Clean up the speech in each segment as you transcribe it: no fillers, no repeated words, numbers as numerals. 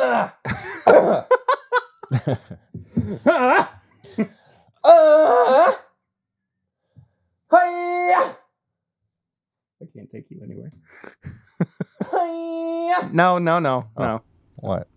I can't take you anywhere. No. What?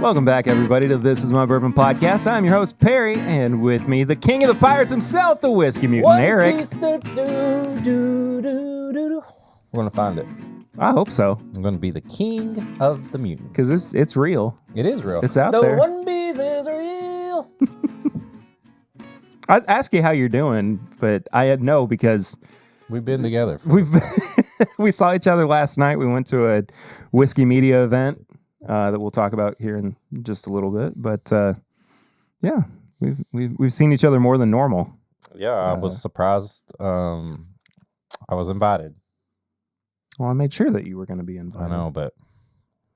Welcome back, everybody, to This Is My Bourbon Podcast. I'm your host, Perry, and with me, the king of the pirates himself, the whiskey mutant, Eric. We're going to find it. I hope so. I'm going to be the king of the mutants. Because it's real. It is real. It's out there. The One Piece is real. I'd ask you how you're doing, but I had no because... We've been together. We saw each other last night. We went to a whiskey media event. That we'll talk about here in just a little bit, but yeah, we've seen each other more than normal. Yeah, I was surprised. I was invited. Well, I made sure that you were going to be invited. I know, but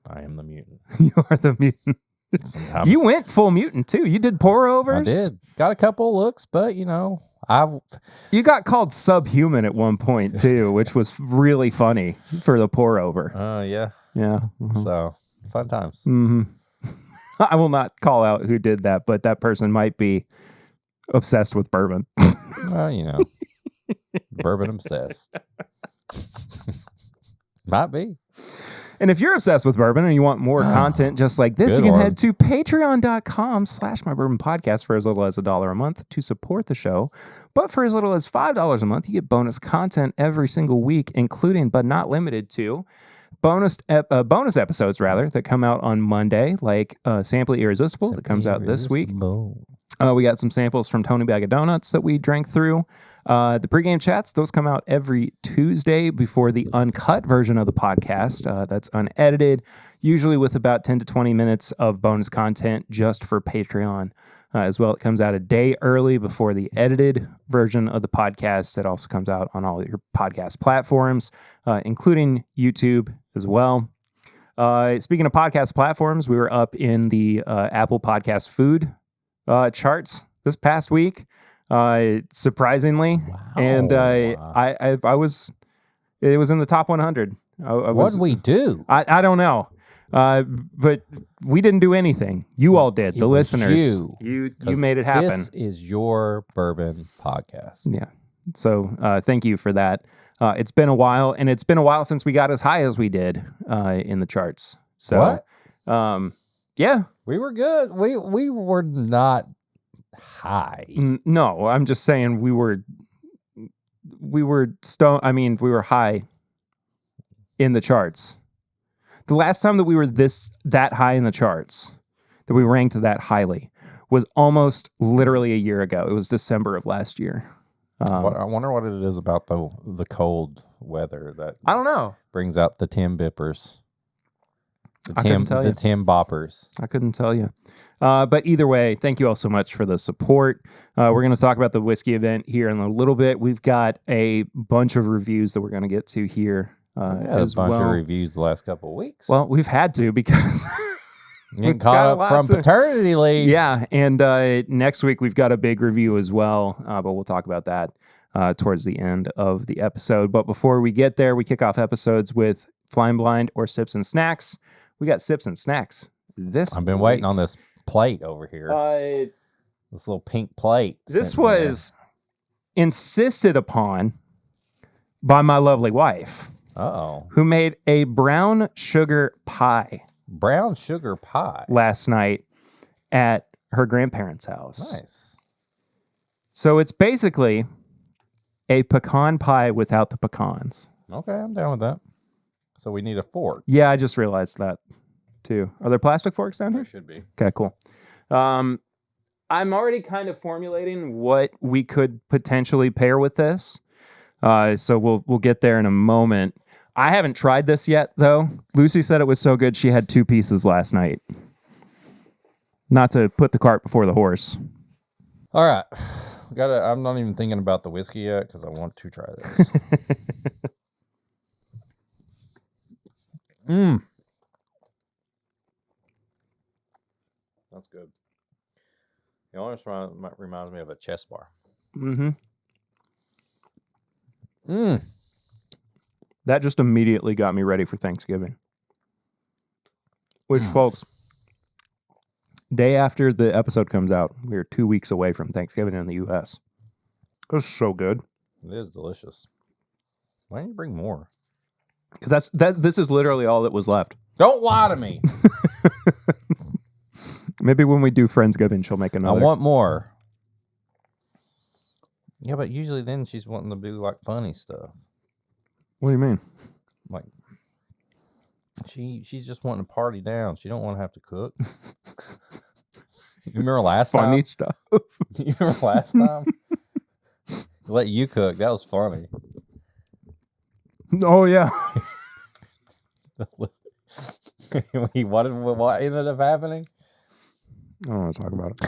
I am the mutant. You are the mutant. Sometimes you went full mutant too. You did pour overs. I did. Got a couple looks, but you got called subhuman at one point too, which was really funny for the pour over. Yeah. Mm-hmm. So. Fun times. Mm-hmm. I will not call out who did that, but that person might be obsessed with bourbon. Well, bourbon obsessed. Might be. And if you're obsessed with bourbon and you want more content just like this, you can head to patreon.com/mybourbonpodcast for as little as $1 a month to support the show. But for as little as $5 a month, you get bonus content every single week, including but not limited to bonus episodes that come out on Monday, like Simply Irresistible that comes out this week. We got some samples from Tony Bag of Donuts that we drank through. The pregame chats, those come out every Tuesday before the uncut version of the podcast. That's unedited, usually with about 10 to 20 minutes of bonus content just for Patreon as well. It comes out a day early before the edited version of the podcast. That also comes out on all your podcast platforms, including YouTube as well. Speaking of podcast platforms, we were up in the Apple Podcast food charts this past week, surprisingly. Wow. And I was, it was in the top 100. What did we do? I don't know. But we didn't do anything. You all did. The listeners. You made it happen. This is your bourbon podcast. Yeah. So thank you for that. It's been a while, and it's been a while since we got as high as we did in the charts. So, what? Yeah, we were good. We were not high. No, I'm just saying we were stone. I mean, we were high in the charts. The last time that we were that high in the charts, that we ranked that highly, was almost literally a year ago. It was December of last year. I wonder what it is about the cold weather that I don't know brings out the Tim Bippers, I couldn't tell you. The Tim Boppers. I couldn't tell you. But either way, thank you all so much for the support. We're going to talk about the whiskey event here in a little bit. We've got a bunch of reviews that we're going to get to here. A bunch of reviews the last couple of weeks. Well, we've had to because getting caught up from paternity leave. Yeah, and next week we've got a big review as well, but we'll talk about that towards the end of the episode. But before we get there, we kick off episodes with Flying Blind or Sips and Snacks. We got Sips and Snacks this I've been waiting on this plate over here. This little pink plate. This was insisted upon by my lovely wife. Uh-oh. Who made a brown sugar pie. Brown sugar pie. Last night at her grandparents' house. Nice. So it's basically a pecan pie without the pecans. Okay, I'm down with that. So we need a fork. Yeah, I just realized that too. Are there plastic forks down here? There should be. Okay, cool. I'm already kind of formulating what we could potentially pair with this. So we'll get there in a moment. I haven't tried this yet, though. Lucy said it was so good she had 2 pieces last night. Not to put the cart before the horse. All right. I'm not even thinking about the whiskey yet because I want to try this. good. It almost reminds me of a chess bar. Mm-hmm. Mm. That just immediately got me ready for Thanksgiving. Which, folks, day after the episode comes out, we're 2 weeks away from Thanksgiving in the U.S. It's so good. It is delicious. Why don't you bring more? Because this is literally all that was left. Don't lie to me. Maybe when we do Friendsgiving, she'll make another. I want more. Yeah, but usually then she's wanting to do like funny stuff. What do you mean? Like she's just wanting to party down. She don't want to have to cook. You remember last Funny time? stuff. You remember last time? Let you cook. That was funny. Oh, yeah. What ended up happening? I don't want to talk about it.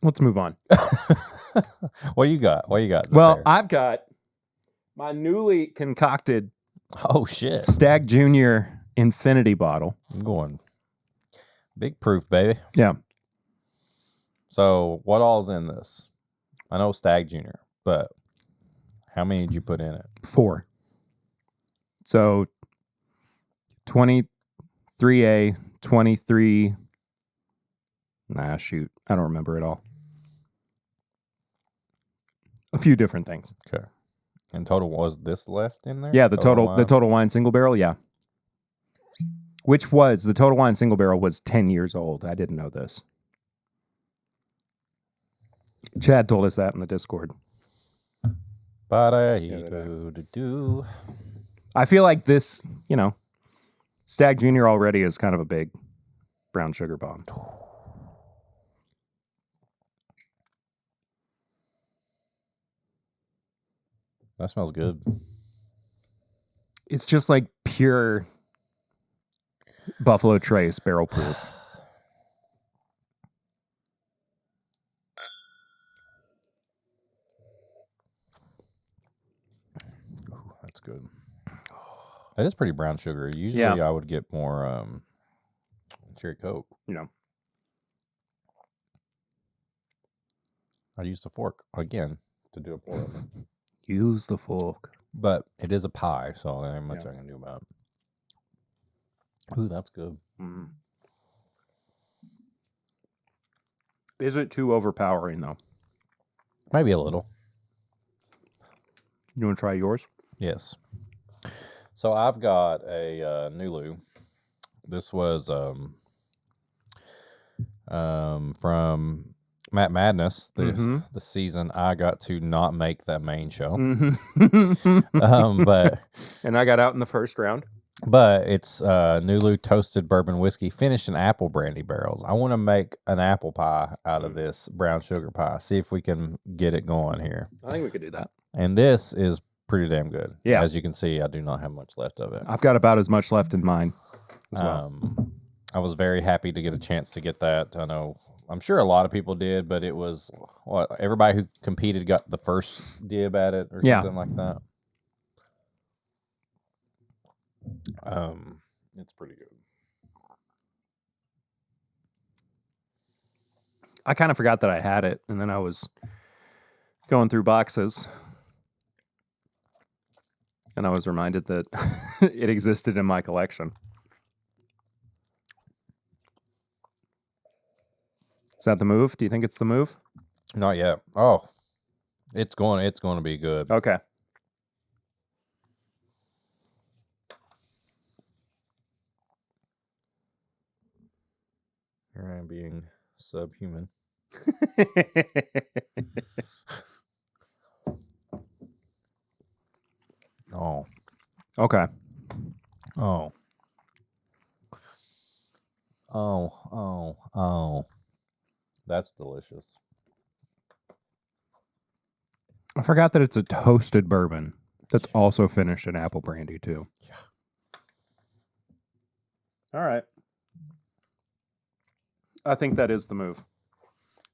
Let's move on. What do you got? Well, I've got my newly concocted shit. Stag Junior Infinity bottle. I'm going big proof, baby. Yeah. So what all's in this? I know Stag Junior, but how many did you put in it? 4. So 23A, 23. Nah, shoot. I don't remember it all. A few different things. Okay. And total was this left in there? Yeah, the total wine single barrel, yeah. The total wine single barrel was 10 years old. I didn't know this. Chad told us that in the Discord. I feel like this, Stag Junior already is kind of a big brown sugar bomb. That smells good. It's just like pure Buffalo Trace barrel proof. Ooh, that's good. That is pretty brown sugar. Usually I would get more cherry Coke. I used a fork again to do a pour over. Use the fork. But it is a pie, so there ain't much I can do about it. Ooh, that's good. Mm. Is it too overpowering, though? Maybe a little. You want to try yours? Yes. So I've got a Nulu. This was from Matt Madness, the season I got to not make that main show. But and I got out in the first round. But it's Nulu toasted bourbon whiskey finished in apple brandy barrels. I want to make an apple pie out of this brown sugar pie. See if we can get it going here. I think we could do that. And this is pretty damn good. Yeah. As you can see, I do not have much left of it. I've got about as much left in mine as well. I was very happy to get a chance to get that. I'm sure a lot of people did, but it was everybody who competed got the first dib at it or something like that. It's pretty good. I kind of forgot that I had it, and then I was going through boxes, and I was reminded that it existed in my collection. Is that the move? Do you think it's the move? Not yet. Oh, it's going to be good. Okay. Here I am being subhuman. Oh. Okay. Oh. Oh. That's delicious. I forgot that it's a toasted bourbon that's also finished in apple brandy, too. Yeah. All right. I think that is the move.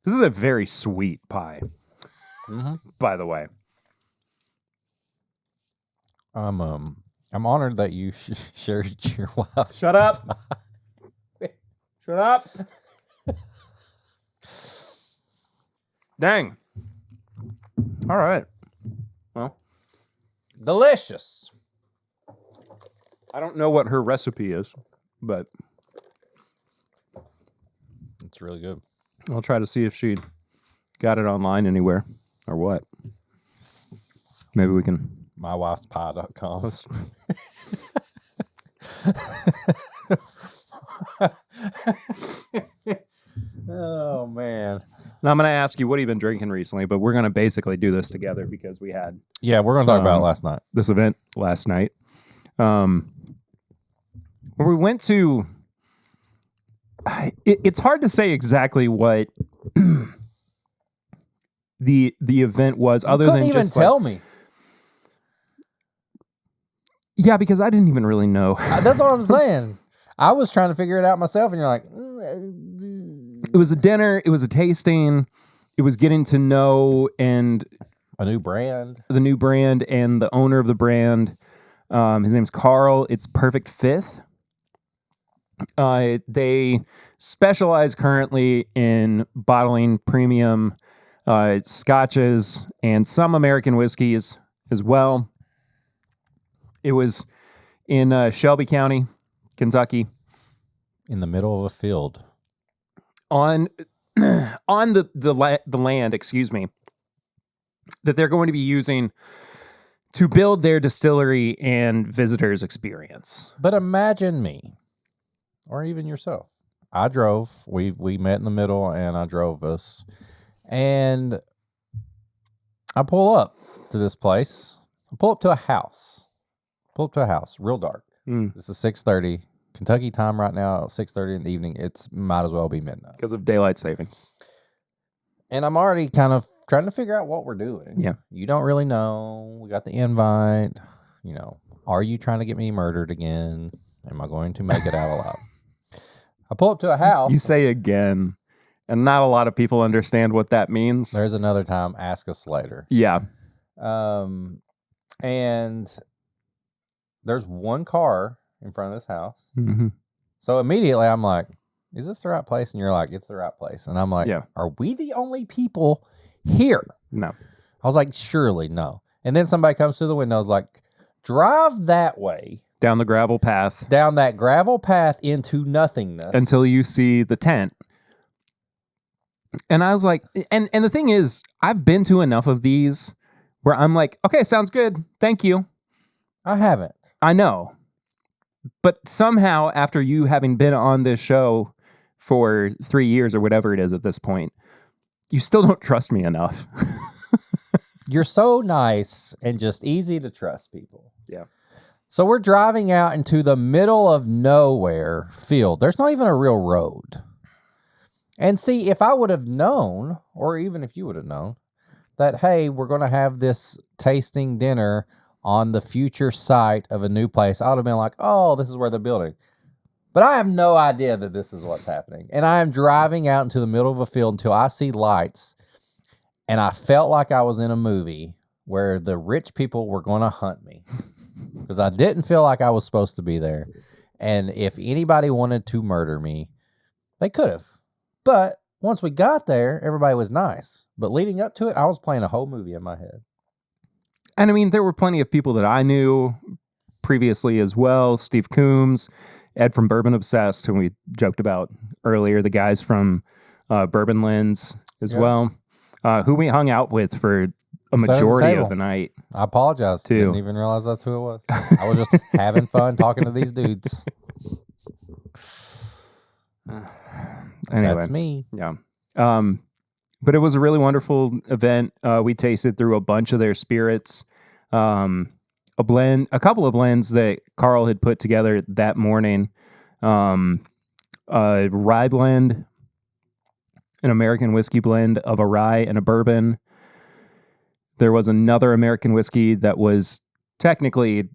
This is a very sweet pie, by the way. I'm I'm honored that you shared your wife. Shut up. Shut up. Dang. All right. Well, Delicious. I don't know what her recipe is, but It's really good. I'll try to see if she got it online anywhere or what. Maybe we can mywifespie.com. post. Oh, man. Now I'm going to ask you what have you been drinking recently, but we're going to basically do this together because we had Yeah, we're going to talk about it last night. this event last night. Where we went to, it's hard to say exactly what the event was, other than even just tell like, me. Yeah, because I didn't even really know. That's what I'm saying. I was trying to figure it out myself, and you're like, It was a dinner. It was a tasting. It was getting to know and a new brand. the new brand and the owner of the brand. His name's Carl. It's Perfect Fifth. They specialize currently in bottling premium scotches and some American whiskeys as well. It was in Shelby County, Kentucky, In the middle of a field. on the land, excuse me, that they're going to be using to build their distillery and visitors experience. But imagine me, or even yourself. I drove. We met in the middle, and I drove us. And I pull up to this place. I pull up to a house. Real dark. This is 6:30. Kentucky time right now, 6:30 in the evening. It's might as well be midnight. Because of daylight savings. And I'm already kind of trying to figure out what we're doing. Yeah. You don't really know. We got the invite. You know, are you trying to get me murdered again? Am I going to make it out alive? I pull up to a house. You say again, and not a lot of people understand what that means. There's another time. Ask us later. Yeah. And there's one car in front of this house. Mm-hmm. So immediately I'm like, is this the right place? And you're like, it's the right place. And I'm like, Yeah. Are we the only people here? No. I was like, surely no. And then somebody comes through the window, is like, drive that way. Down the gravel path. Down that gravel path into nothingness. Until you see the tent. And I was like, and the thing is, I've been to enough of these where I'm like, okay, sounds good. Thank you. I haven't. I know. But somehow, after you having been on this show for 3 years or whatever it is at this point, you still don't trust me enough. You're so nice and just easy to trust people. Yeah. So we're driving out into the middle of nowhere field. There's not even a real road. And see, if I would have known, or even if you would have known, that, hey, we're going to have this tasting dinner on the future site of a new place, I would have been like, oh, this is where they're building. But I have no idea that this is what's happening. And I am driving out into the middle of a field until I see lights. And I felt like I was in a movie where the rich people were going to hunt me. Because I didn't feel like I was supposed to be there. And if anybody wanted to murder me, they could have. But once we got there, everybody was nice. But leading up to it, I was playing a whole movie in my head. And I mean, there were plenty of people that I knew previously as well. Steve Coombs, Ed from Bourbon Obsessed, who we joked about earlier, the guys from Bourbon Lens as well, who we hung out with for a majority of the night. I apologize. Too. Didn't even realize that's who it was. I was just having fun talking to these dudes. Anyway, That's me. Yeah. But it was a really wonderful event. We tasted through a bunch of their spirits, a couple of blends that Carl had put together that morning, a rye blend, an American whiskey blend of a rye and a bourbon. There was another American whiskey that was technically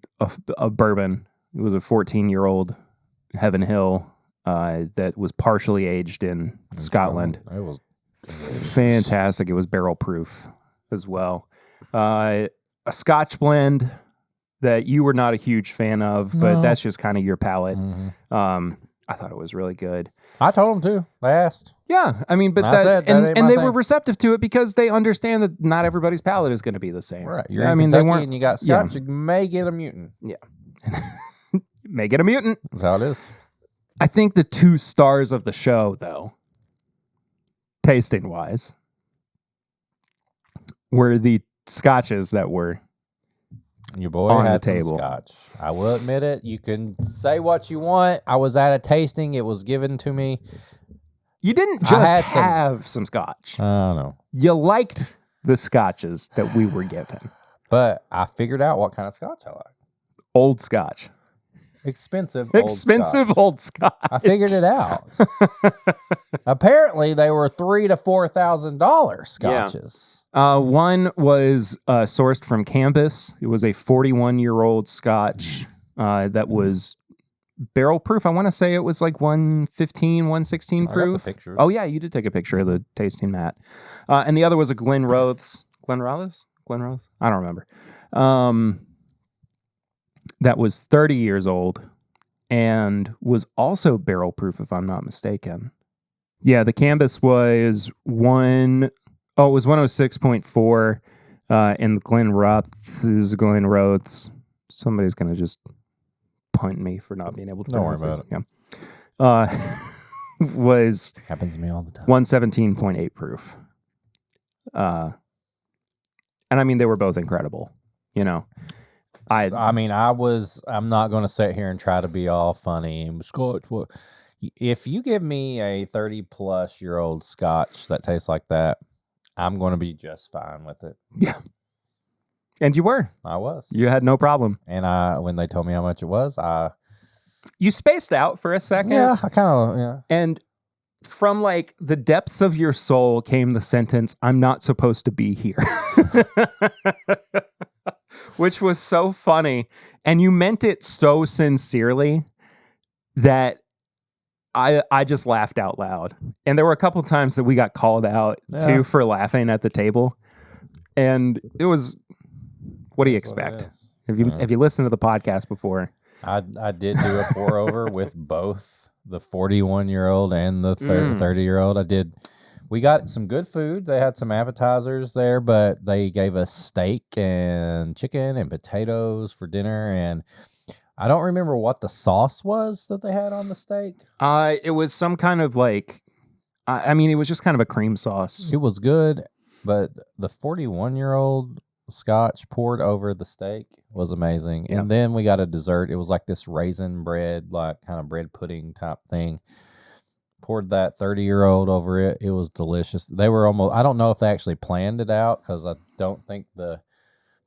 a bourbon. It was a 14-year-old Heaven Hill that was partially aged in Scotland. It was fantastic. It was barrel proof as well. A Scotch blend that you were not a huge fan of, but No. that's just kind of your palate. Mhm. I thought it was really good. I told them to. They asked. Yeah, I mean, but I said, that ain't and my they thing. were receptive to it because they understand that not everybody's palate is going to be the same. Right. You're I in mean, Kentucky they weren't. and you got Scotch, you may get a mutant. May get a mutant. That's how it is. I think the 2 stars of the show, though, tasting wise, were the scotches that were Your boy on had the some table. Scotch. I will admit it. You can say what you want. I was at a tasting. It was given to me. You didn't I just had some- have some scotch. I don't know. You liked the scotches that we were given. But I figured out what kind of Scotch I like. Old scotch. Expensive Old scotch. I figured it out. Apparently, they were $3,000 to $4,000 scotches. One was sourced from Campus. It was a 41-year-old scotch that was barrel proof. I want to say it was like 115, 116 I got proof. the pictures. Oh, yeah, you did take a picture of the tasting mat. And the other was a Glenrothes. Glenrothes? I don't remember. That was 30 years old and was also barrel proof, if I'm not mistaken. Yeah, the Canvas was it was 106.4, and the Glenrothes. Somebody's going to just punt me for not being able to Don't worry pronounce about it. Yeah. Was Happens to me all the time. 117.8 proof. And I mean, they were both incredible, you know. I'm not going to sit here and try to be all funny and Scotch. What? If you give me a 30-plus-year-old Scotch that tastes like that, I'm going to be just fine with it. Yeah. And you were. I was. You had no problem. And when they told me how much it was, You spaced out for a second. I kind of, yeah. And from like the depths of your soul came the sentence, "I'm not supposed to be here." Which was so funny. And you meant it so sincerely that I just laughed out loud. And there were a couple times that we got called out too for laughing at the table. And it was, what do you expect? Have you listened to the podcast before? I did do a pour over with both the 41-year-old and the 30-year-old. I did. We got some good food. They had some appetizers there, but they gave us steak and chicken and potatoes for dinner. And I don't remember what the sauce was that they had on the steak. It was some kind of like, it was just kind of a cream sauce. It was good, but the 41-year-old Scotch poured over the steak was amazing. Yeah. And then we got a dessert. It was like this raisin bread, like kind of bread pudding type thing. Poured that 30-year-old over it. It was delicious. They were almost, I don't know if they actually planned it out because I don't think the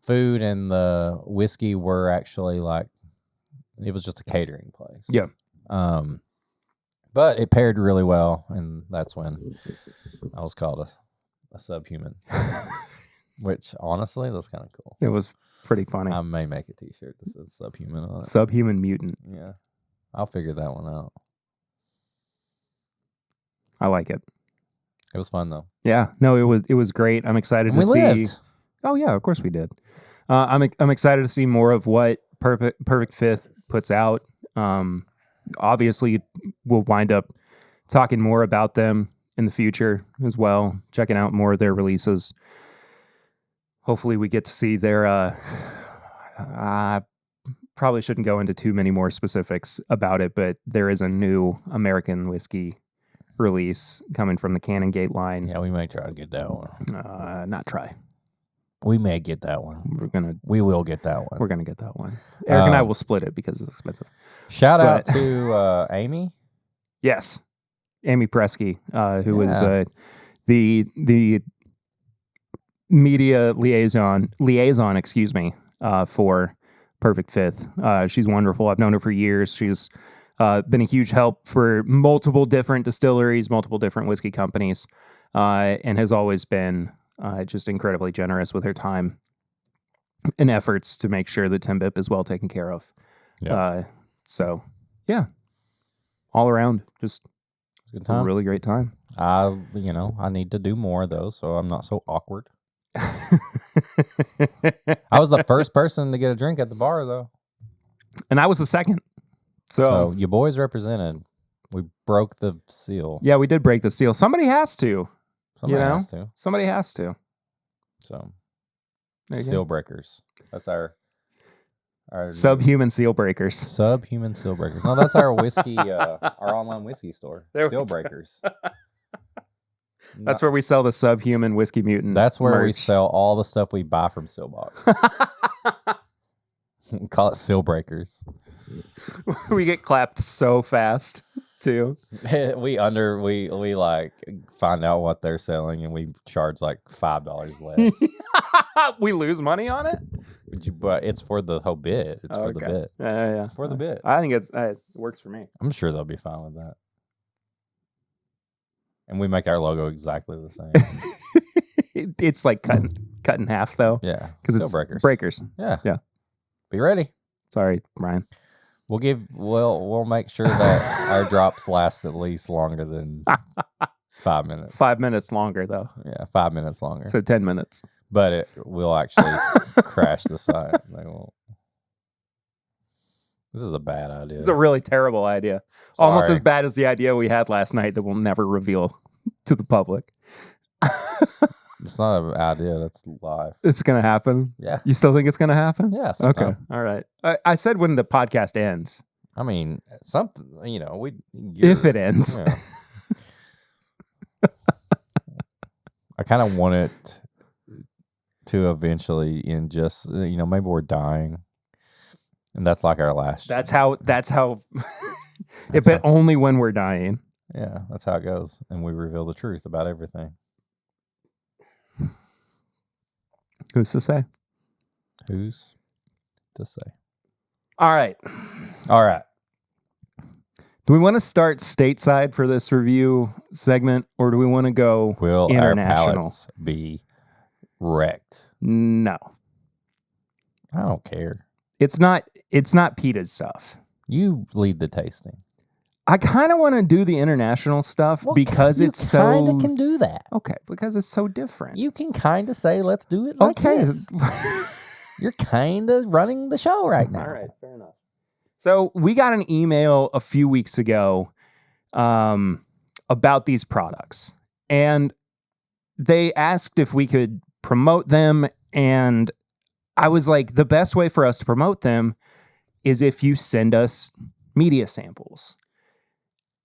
food and the whiskey were actually like, it was just a catering place. Yeah. But it paired really well. And that's when I was called a subhuman. Which, honestly, that's kind of cool. It was pretty funny. I may make a t-shirt that says subhuman on it. Subhuman mutant. Yeah. I'll figure that one out. I like it. It was fun, though. Yeah. No, it was great. I'm excited And to we see. lived. Oh, yeah, of course we did. I'm excited to see more of what Perfect Fifth puts out. Obviously, we'll wind up talking more about them in the future as well, checking out more of their releases. Hopefully we get to see their, I probably shouldn't go into too many more specifics about it, but there is a new American whiskey release coming from the Cannon Gate line. Yeah, we may try to get that one. Not try. We may get that one. We will get that one. We're going to get that one. Eric and I will split it because it's expensive. Shout out to Amy. Yes. Amy Presky, who was the media liaison, for Perfect Fifth. She's wonderful. I've known her for years. She's been a huge help for multiple different distilleries, multiple different whiskey companies, and has always been just incredibly generous with her time and efforts to make sure that Timbip is well taken care of. Yeah. All around, just Good a time. really great time. I need to do more of those, so I'm not so awkward. I was the first person to get a drink at the bar, though. And I was the second. So your boys represented. We broke the seal. yeah, we did break the seal. Somebody has to. Somebody you know? has to. Somebody has to. So, There you seal go. breakers. That's our Subhuman seal breakers. subhuman seal breakers. No, that's our whiskey, our online whiskey store. There we Seal go. breakers. That's where we sell the subhuman whiskey mutant. That's where we merch. sell all the stuff we buy from Sealbox. We call it seal breakers. We get clapped so fast too. we like find out what they're selling and we charge like $5 less. We lose money on it. But it's for the whole bit. It's for the bit. Yeah. For the bit. I think it works for me. I'm sure they'll be fine with that. And we make our logo exactly the same. It's like cut in half though. Yeah, Because seal it's breakers. breakers. Yeah. Yeah. Be ready. Sorry, Brian. We'll make sure that our drops last at least longer than 5 minutes. 5 minutes longer though. Yeah, 5 minutes longer. So 10 minutes. But it will actually crash the site. They won't. This is a bad idea. It's a really terrible idea. Almost Sorry. as bad as the idea we had last night that we'll never reveal to the public. It's not an idea. That's live. It's going to happen. Yeah. You still think it's going to happen? Yeah. Okay. Sometime. All right. I said when the podcast ends. I mean, something. If it ends. Yeah. I kind of want it to eventually end. Just maybe we're dying, and that's like our last. That's how. That's But how- only when we're dying. Yeah, that's how it goes, and we reveal the truth about everything. Who's to say? Who's to say? All right. All right. Do we want to start stateside for this review segment, or do we want to go Will our international? palates be wrecked? No, I don't care. it's not. It's not Peta's stuff. You lead the tasting. I kind of want to do the international stuff because it's so kind of can do that. okay. Because it's so different. You can kind of say, "Let's do it." Like okay. this. You're kind of running the show right now. All right, fair enough. So we got an email a few weeks ago about these products, and they asked if we could promote them, and I was like, the best way for us to promote them is if you send us media samples,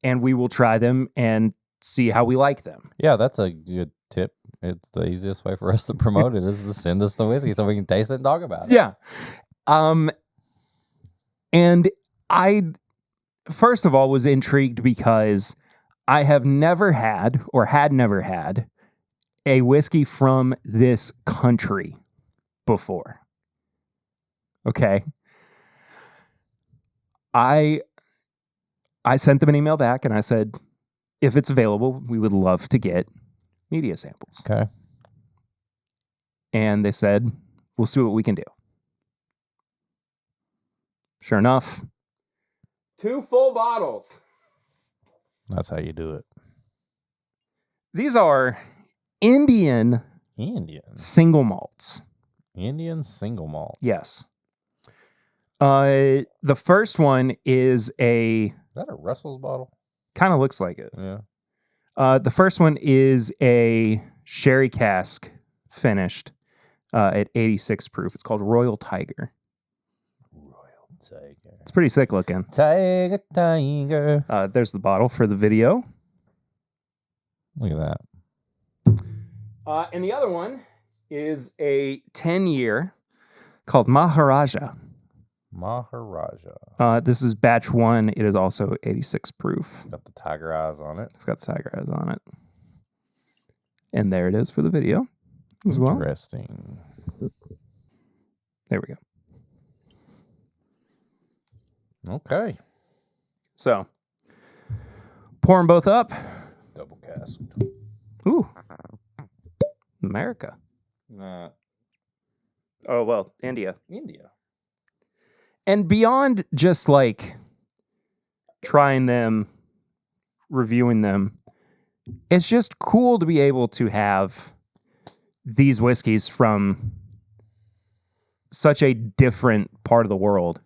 and we will try them and see how we like them. Yeah, that's a good tip. It's the easiest way for us to promote it is to send us the whiskey so we can taste it and talk about it. Yeah. And I, first of all, was intrigued because I have never had or had never had a whiskey from this country before. Okay. I sent them an email back and I said, if it's available, we would love to get media samples. Okay. And they said, we'll see what we can do. Sure enough, 2 full bottles. That's how you do it. These are Indian single malts. Indian single malt. Yes. The first one is Is that a Russell's bottle? kind of looks like it. Yeah. The first one is a sherry cask finished at 86 proof. It's called Royal Tiger. Royal Tiger. It's pretty sick looking. Tiger, tiger. There's the bottle for the video. Look at that. And the other one is a 10-year called Maharaja. Maharaja. This is batch 1. It is also 86 proof. Got the tiger eyes on it. It's got the tiger eyes on it. And there it is for the video as well. Interesting. There we go. Okay. So, pour them both up. Double cask. Ooh. America. Nah. Oh, well, India. India. And beyond just like trying them, reviewing them, it's just cool to be able to have these whiskeys from such a different part of the world.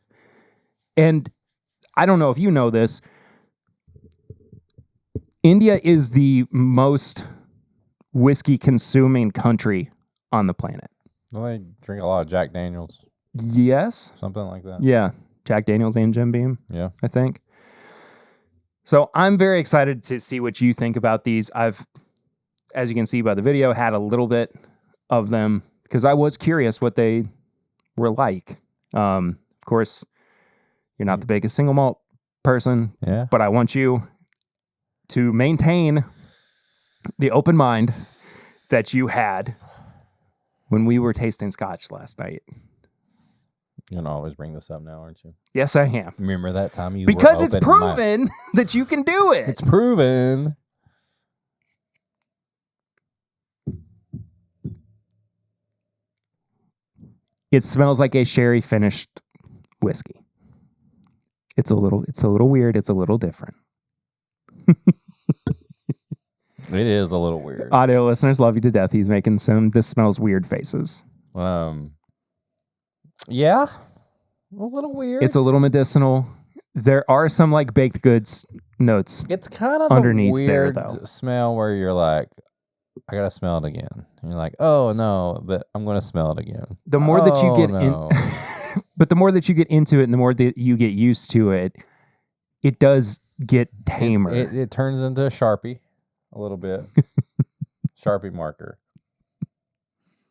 And I don't know if you know this, India is the most whiskey consuming country on the planet. Well, they drink a lot of Jack Daniels, Yes. something like that. Yeah. Jack Daniels and Jim Beam, Yeah. I think. So I'm very excited to see what you think about these. I've, as you can see by the video, had a little bit of them because I was curious what they were like. Of course, you're not the biggest single malt person, Yeah. but I want you to maintain the open mind that you had when we were tasting scotch last night. You're gonna always bring this up now, aren't you? Yes, I am. Remember that time you Because were it's open-minded? proven that you can do it. It's proven. It smells like a sherry finished whiskey. It's a little weird. It's a little different. It is a little weird. Audio listeners love you to death. He's making some this smells weird faces. Yeah, a little weird. It's a little medicinal. There are some like baked goods notes. It's kind of underneath a there, weird though. smell where you're like, I gotta smell it again. And you're like, oh no, but I'm gonna smell it again. The more that you get no. in, but the more that you get into it, and the more that you get used to it, it does get tamer. It turns into a Sharpie a little bit. Sharpie marker.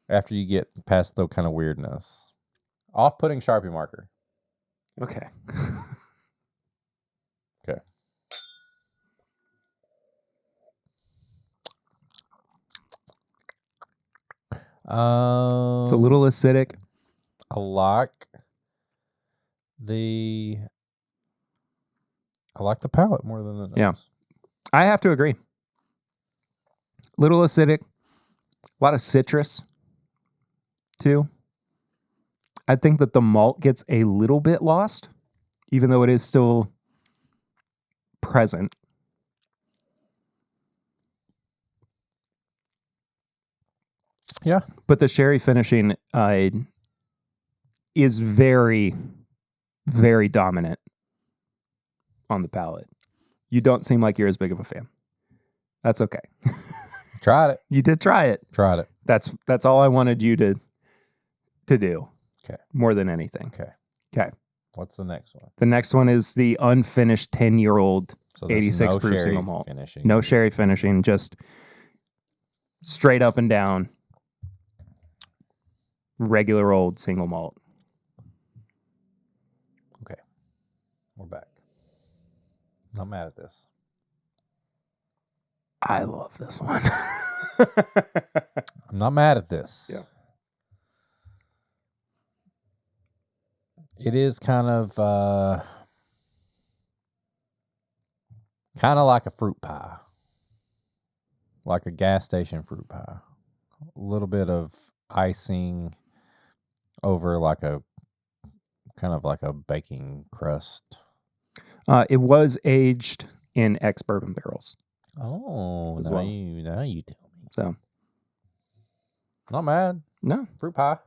After you get past the kind of weirdness. Off-putting Sharpie marker. Okay. Okay. It's a little acidic. I like the palate more than the nose. Yeah. I have to agree. Little acidic, a lot of citrus too. I think that the malt gets a little bit lost, even though it is still present. Yeah. But the sherry finishing is very, very dominant on the palate. You don't seem like you're as big of a fan. That's okay. Tried it. You did try it. Tried it. That's all I wanted you to do. Okay. More than anything. Okay. Okay. What's the next one? The next one is the unfinished 10-year-old So this is 86 no proof sherry single malt. finishing. No sherry finishing, just straight up and down regular old single malt. Okay. We're back. Not mad at this. I love this one. I'm not mad at this. Yeah. It is kind of like a fruit pie. Like a gas station fruit pie. A little bit of icing over like a kind of like a baking crust. It was aged in ex-bourbon barrels. Oh, As now well. you tell me. So, Not mad. no. Fruit pie.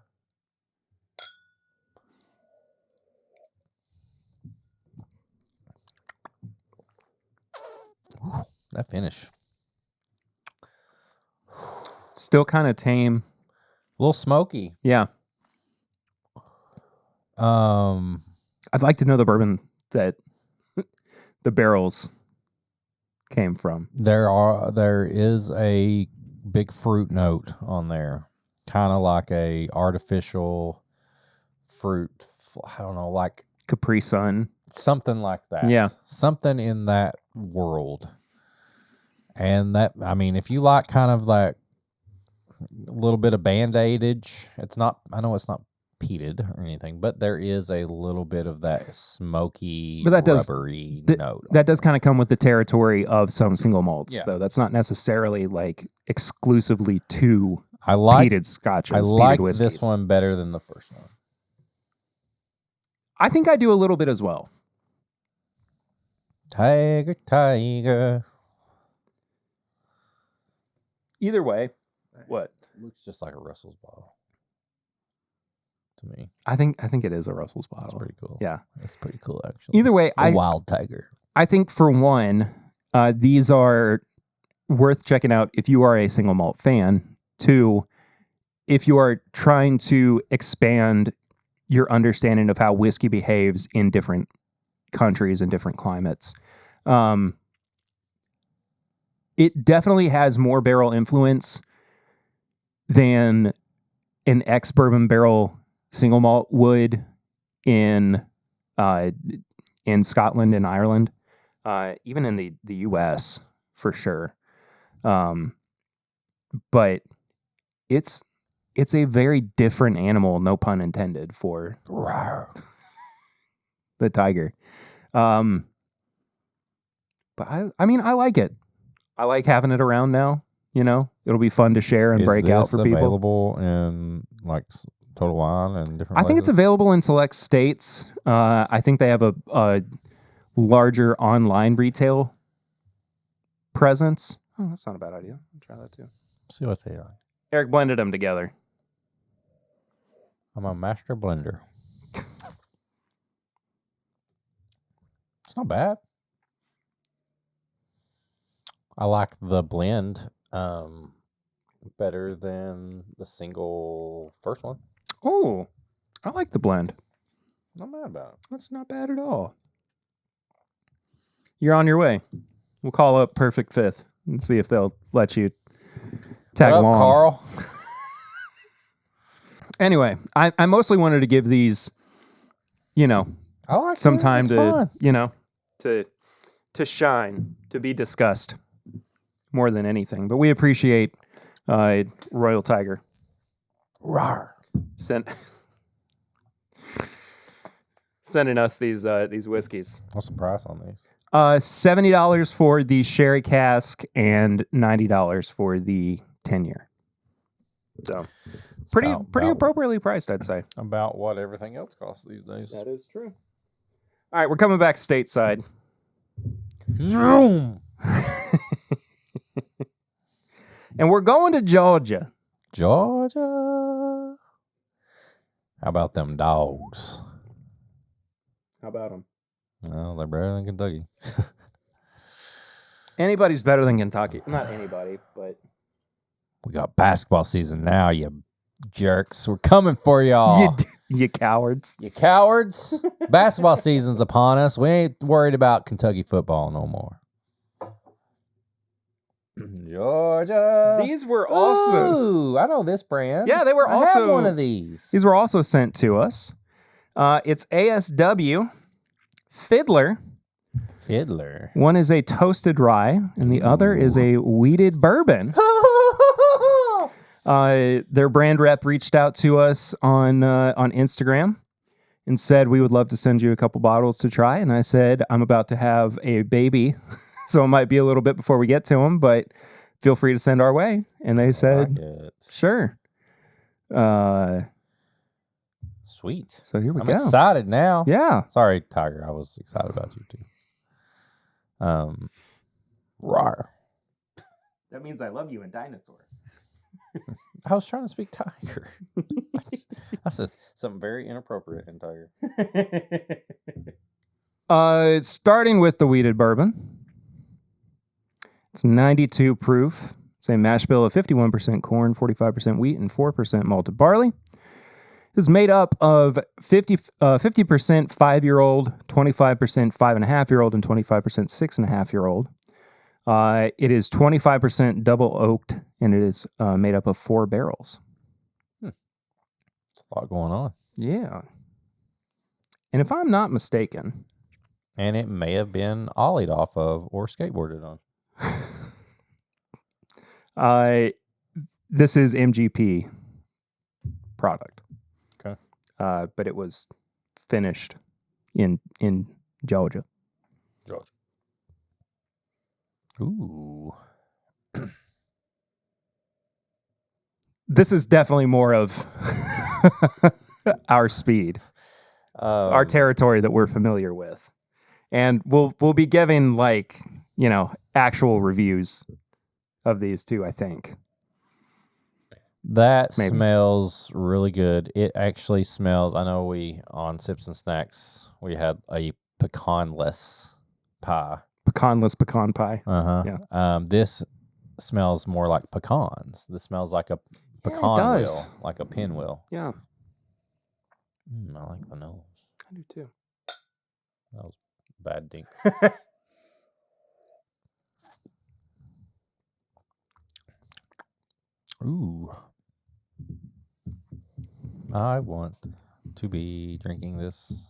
Whew, that finish. Still kind of tame. A little smoky. Yeah. I'd like to know the bourbon that the barrels came from. There is a big fruit note on there, kind of like a artificial fruit. I don't know, like Capri Sun. something like that. Yeah. Something in that world. And that, I mean, if you like kind of like a little bit of Band-Aidage, it's not, I know it's not peated or anything, but there is a little bit of that smoky, But that does- rubbery note. That does kind of come with the territory of some single malts, Yeah. though. That's not necessarily like exclusively to I like peated scotches, I peated like whiskeys. this one better than the first one. I think I do a little bit as well. Tiger, tiger. Either way, what? Looks just like a Russell's bottle to me. I think it is a Russell's bottle. That's pretty cool. Yeah. That's pretty cool, actually. Either way, A wild tiger. I think for one, these are worth checking out if you are a single malt fan. Two, if you are trying to expand your understanding of how whiskey behaves in different countries and different climates. It definitely has more barrel influence than an ex-bourbon barrel single malt would in Scotland and Ireland, even in the U.S. for sure. But it's a very different animal, no pun intended, for the tiger. But I mean, I like it. I like having it around now. You know, it'll be fun to share and break out for people. Available in like Total Wine and different I think it's available in select states. I think they have a larger online retail presence. Oh, that's not a bad idea. I'll try that too. See what they are. Eric blended them together. I'm a master blender. It's not bad. I like the blend better than the single first one. Oh, I like the blend. Not mad about it. That's not bad at all. You're on your way. We'll call up Perfect Fifth and see if they'll let you tag What up, along. Carl? Anyway, I mostly wanted to give these, you know, I like some it. time It's to, fun. you know, to shine, to be discussed more than anything. But we appreciate Royal Tiger Rawr. sending us these whiskeys. What's the price on these? $70 for the sherry cask and $90 for the 10-year. So pretty appropriately priced, I'd say. About what everything else costs these days. That is true. All right, we're coming back stateside. Vroom. And we're going to Georgia. Georgia. How about them dogs? How about them? Well, they're better than Kentucky. Anybody's better than Kentucky. Not anybody, but We got basketball season now, you jerks. We're coming for y'all. you cowards. You cowards. Basketball season's upon us. We ain't worried about Kentucky football no more. Georgia. These were also Ooh, I know this brand. Yeah, they were I also have one of these. These were also sent to us. It's ASW Fiddler. One is a toasted rye, and the other is a wheated bourbon. Their brand rep reached out to us on Instagram and said we would love to send you a couple bottles to try. And I said I'm about to have a baby, so it might be a little bit before we get to them, but feel free to send our way. And they said, sure. Sweet. So here we I'm go. excited now. Yeah. Sorry, Tiger. I was excited about you too. Rawr. That means I love you in dinosaur. I was trying to speak Tiger. I said something very inappropriate in Tiger. Starting with the wheated bourbon. It's 92 proof. It's a mash bill of 51% corn, 45% wheat, and 4% malted barley. It's made up of 50% 5-year-old, 25% 5.5-year-old, and 25% 6.5-year-old. It is 25% double oaked, and it is made up of 4 barrels. There's a lot going on. Yeah. And if I'm not mistaken... And it may have been ollied off of or skateboarded on. This is MGP product. Okay. But it was finished in Georgia. Ooh. This is definitely more of our speed, our territory that we're familiar with. And we'll be giving actual reviews of these too, I think. That Maybe. smells really good. It actually smells. I know on Sips and Snacks we had a pecanless pie. Pecanless pecan pie. Yeah. This smells more like pecans. This smells like a pecan does. wheel, like a pinwheel. Yeah, I like the nose. I do too. That was a bad dink. Ooh. I want to be drinking this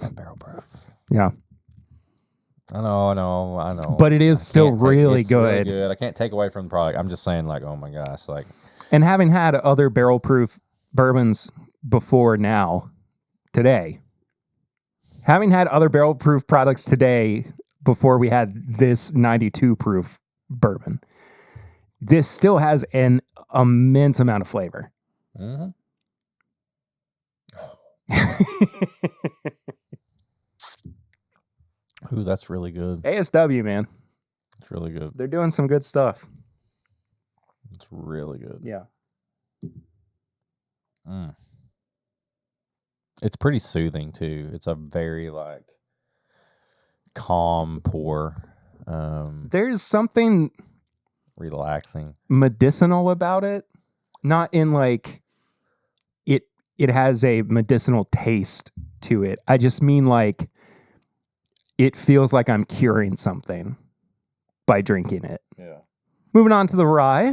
at barrel proof. Yeah. I know. But it is still It's really really good. I can't take away from the product. I'm just saying, like, oh my gosh, like. And having had other barrel proof bourbons before today, having had other barrel proof products today before we had this 92 proof bourbon, this still has an immense amount of flavor. Mm-hmm. Ooh, that's really good. ASW, man. It's really good. They're doing some good stuff. It's really good. Yeah. It's pretty soothing too. It's a very like calm pour. There's something Relaxing. medicinal about it. Not in like it has a medicinal taste to it. I just mean like it feels like I'm curing something by drinking it. Yeah. Moving on to the rye.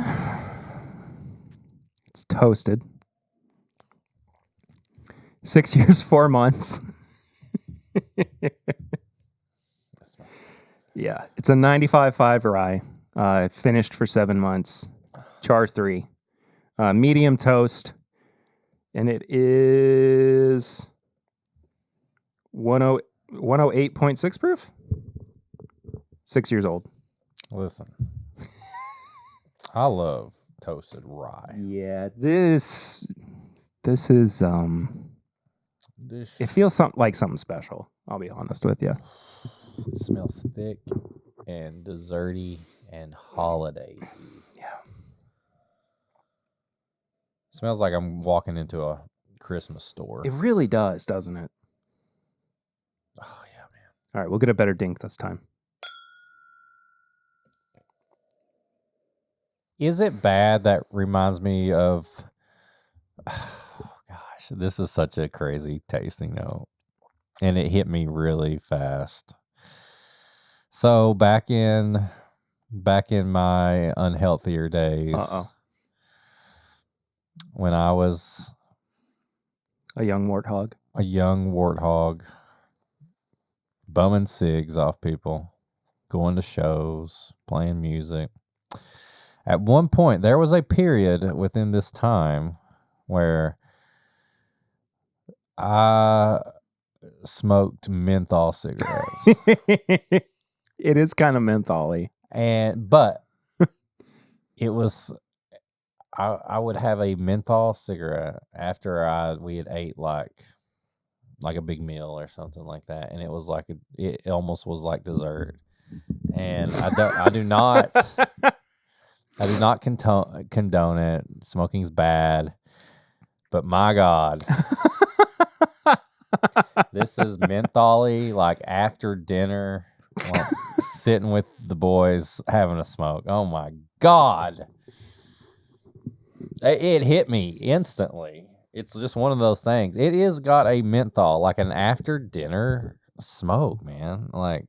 It's toasted. 6 years, 4 months. Yeah, it's a 95.5 rye. Finished for 7 months. Char 3. Medium toast. And it is 108.6 proof. 6 years old. Listen, I love toasted rye. Yeah, this is it feels like something special. I'll be honest with you. It smells thick and desserty and holiday. Yeah. Smells like I'm walking into a Christmas store. It really does, doesn't it? Oh yeah, man. All right, we'll get a better dink this time. Is it bad? That reminds me of. Gosh, this is such a crazy tasting note, and it hit me really fast. So back in my unhealthier days, when I was a young warthog, bumming cigs off people, going to shows, playing music. At one point, there was a period within this time where I smoked menthol cigarettes. It is kind of menthol-y. But it was, I would have a menthol cigarette after we had ate like a big meal or something like that, and it was like it almost was like dessert. And I do not condone it. Smoking's bad, but my God, this is menthol-y, like after dinner, like sitting with the boys having a smoke. Oh my God. It hit me instantly. It's just one of those things. It is got a menthol, like an after dinner smoke, man. Like,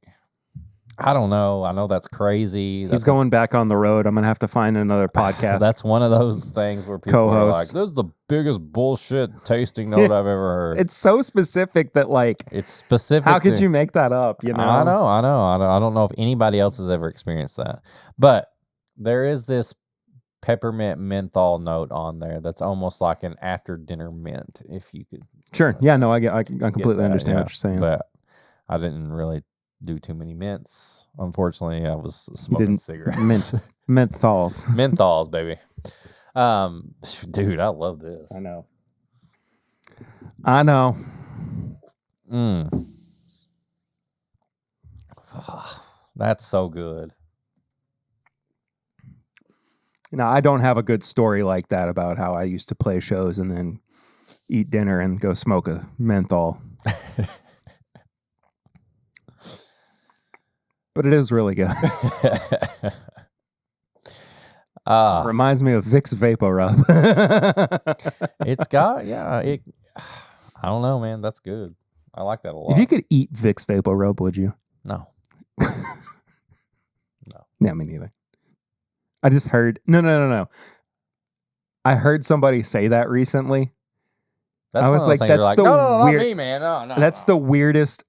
I don't know. I know that's crazy. He's going back on the road. I'm going to have to find another podcast. That's one of those things where people are like, this is the biggest bullshit tasting note I've ever heard. It's so specific that, like, it's specific. How could you make that up? You know? I know. I don't know if anybody else has ever experienced that. But there is this peppermint menthol note on there that's almost like an after dinner mint, if you could. Sure. Yeah, no, I completely understand what you're saying. But I didn't really do too many mints. Unfortunately, I was smoking cigarettes. Menthols. Menthols, baby. Dude, I love this. I know. That's so good. Now, I don't have a good story like that about how I used to play shows and then eat dinner and go smoke a menthol. But it is really good. Reminds me of Vicks Vapor Rub. It's got, I don't know, man. That's good. I like that a lot. If you could eat Vicks Vapor Rub, would you? No. Yeah, me neither. I just heard, no. I heard somebody say that recently. That's I was like, that's the no, weird, not me, man. No, that's the weirdest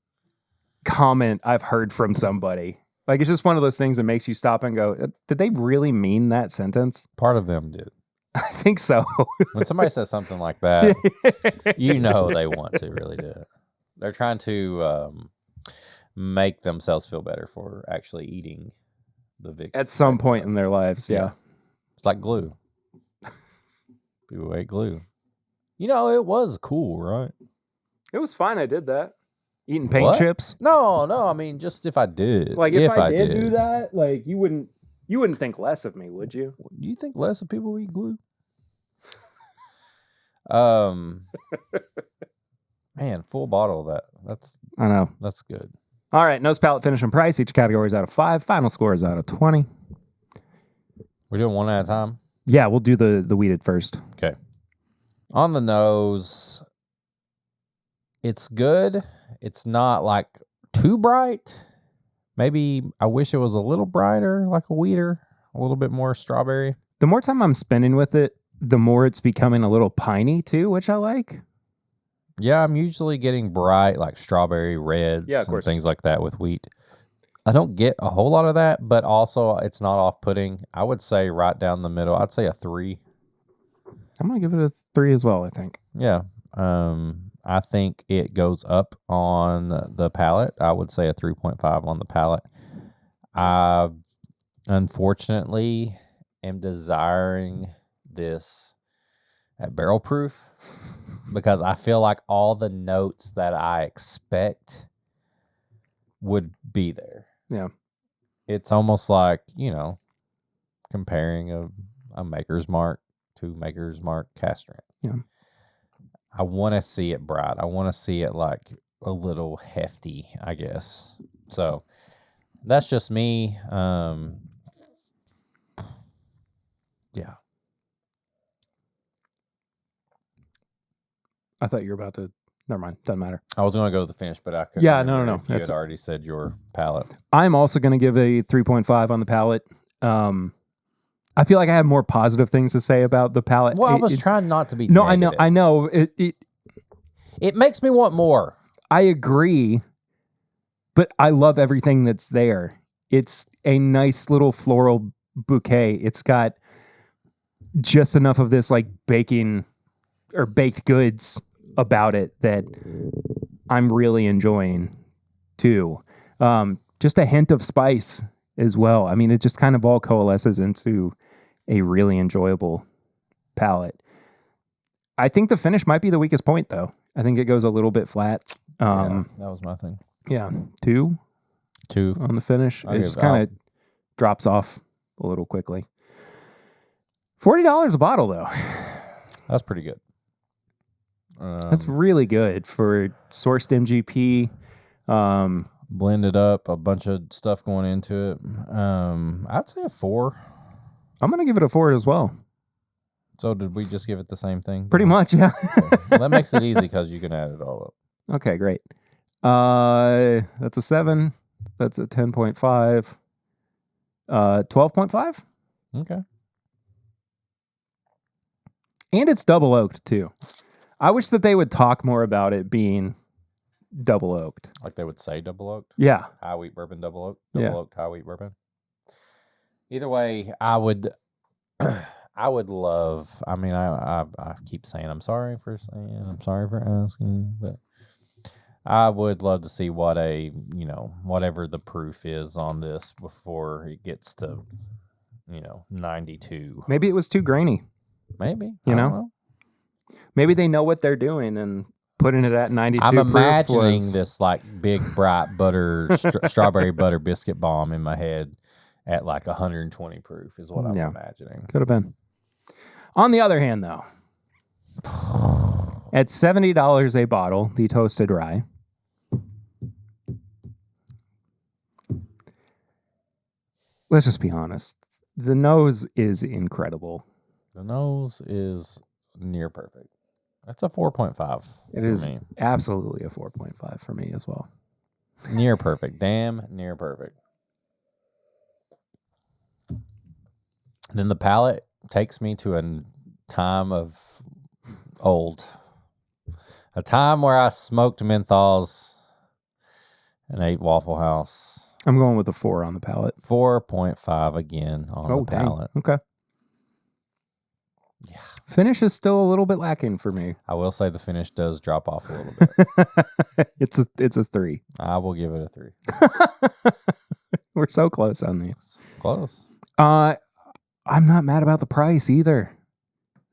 comment I've heard from somebody. Like, it's just one of those things that makes you stop and go, did they really mean that sentence? Part of them did. I think so. When somebody says something like that, you know they want to really do it. They're trying to make themselves feel better for actually eating the Vicks. At some point in their lives, yeah. It's like glue. People ate glue. You know, it was cool, right? It was fine. I did that. Eating paint What? chips. No. I mean, just if I did. Like, if I did do that, like, you wouldn't think less of me, would you? Do you think less of people who eat glue? Man, full bottle of that. I know. That's good. All right, nose, palate, finish, and price. Each category is out of 5. Final score is out of 20. We're doing one at a time? Yeah, we'll do the weeded first. Okay. On the nose, it's good. It's not like too bright. Maybe I wish it was a little brighter, like a weeder, a little bit more strawberry. The more time I'm spending with it, the more it's becoming a little piney too, which I like. Yeah, I'm usually getting bright, like strawberry reds and things like that with wheat. I don't get a whole lot of that, but also it's not off-putting. I would say right down the middle. I'd say a 3. I'm going to give it a 3 as well, I think. Yeah. I think it goes up on the palate. I would say a 3.5 on the palate. I, unfortunately, am desiring this at barrel proof because I feel like all the notes that I expect would be there. Yeah. It's almost like, comparing a Maker's Mark to Maker's Mark cast strength. Yeah. I want to see it bright. I want to see it like a little hefty, I guess. So that's just me. Yeah. I thought you were about to. Never mind. Doesn't matter. I was going to go to the finish, but I couldn't. Yeah, no. You had already said your palate. I'm also going to give a 3.5 on the palate. I feel like I have more positive things to say about the palate. Well, I was trying not to be negative. I know. It makes me want more. I agree, but I love everything that's there. It's a nice little floral bouquet. It's got just enough of this like baking or baked goods about it that I'm really enjoying too. Just a hint of spice as well. I mean, it just kind of all coalesces into a really enjoyable palate. I think the finish might be the weakest point, though. I think it goes a little bit flat. That was my thing. Yeah, 2 on the finish. It just kind of drops off a little quickly. $40 a bottle, though. That's pretty good. That's really good for sourced MGP. Blended up, a bunch of stuff going into it. I'd say a 4. I'm going to give it a 4 as well. So did we just give it the same thing? Pretty much, yeah. Well, that makes it easy because you can add it all up. Okay, great. That's a 7. That's a 10.5. 12.5. Okay. And it's double oaked too. I wish that they would talk more about it being double oaked. Like they would say double oaked? Yeah. High wheat bourbon, double oaked? Double oaked, high wheat bourbon? Either way, I would love, I mean, I keep saying I'm sorry for asking, but I would love to see what whatever the proof is on this before it gets to, 92. Maybe it was too grainy. Maybe. You know? Maybe they know what they're doing and putting it at 92 I'm proof imagining this like big bright butter, strawberry butter biscuit bomb in my head. at like 120 proof is what I'm imagining. Could have been. On the other hand, though, at $70 a bottle, the toasted rye, let's just be honest. The nose is incredible. The nose is near perfect. That's a 4.5. It is absolutely a 4.5 for me as well. Near perfect. Damn near perfect. Then the palate takes me to a time of old. A time where I smoked menthols and ate Waffle House. I'm going with a 4 on the palate. 4.5 again on the palate. Okay. Yeah. Finish is still a little bit lacking for me. I will say the finish does drop off a little bit. It's a 3. I will give it a 3. We're so close on these. Close. I'm not mad about the price either.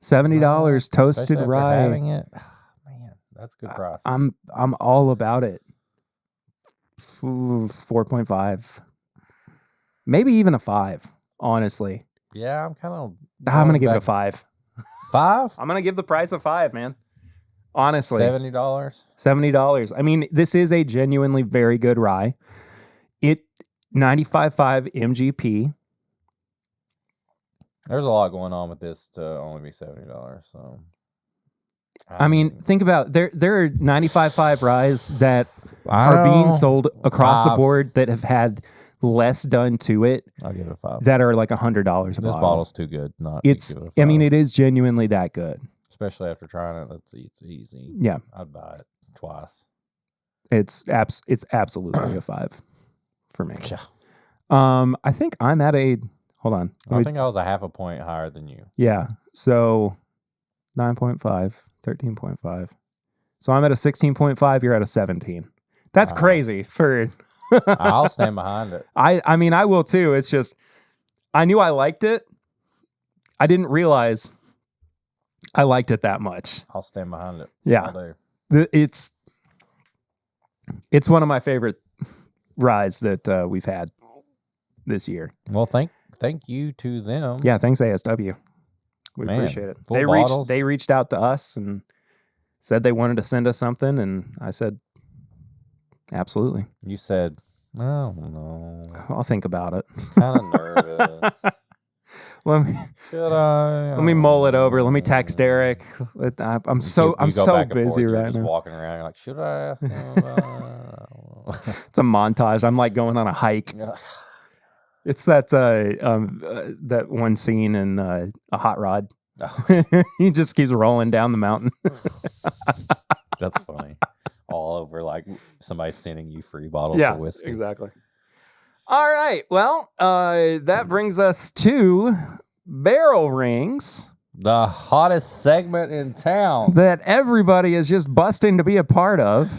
$70 toasted rye. Having it. Man, that's a good price. I'm all about it. 4.5. Maybe even a 5, honestly. Yeah, I'm going to give it a 5. 5? I'm going to give the price a 5, man. Honestly. $70? $70. I mean, this is a genuinely very good rye. It 95.5 MGP. There's a lot going on with this to only be $70. So, I mean, think about there are 95.5 ryes that are being sold across the board that have had less done to it. I'll give it a 5. That are like $100 a bottle. This bottle's too good. I mean, it is genuinely that good. Especially after trying it, it's easy. Yeah, I'd buy it twice. It's absolutely a 5 for me. Yeah. I think I'm at a. Hold on. I think I was a half a point higher than you. Yeah. So 9.5, 13.5. So I'm at a 16.5. You're at a 17. That's crazy for. I'll stand behind it. I mean, I will too. It's just, I knew I liked it. I didn't realize I liked it that much. I'll stand behind it. Yeah. It's one of my favorite rides that we've had this year. Well, thank you to them. Yeah, thanks ASW. We appreciate it. They reached out to us and said they wanted to send us something, and I said, absolutely. You said, oh, no. I'll think about it. Kind of nervous. Let me mull it over. Let me text Eric. I'm so busy right now. Just walking around, you're like, should I ask him about it? It's a montage. I'm like going on a hike. It's that one scene in A Hot Rod. He just keeps rolling down the mountain. That's funny. All over, like somebody sending you free bottles of whiskey. Exactly. All right. Well, that brings us to barrel rings. The hottest segment in town. That everybody is just busting to be a part of.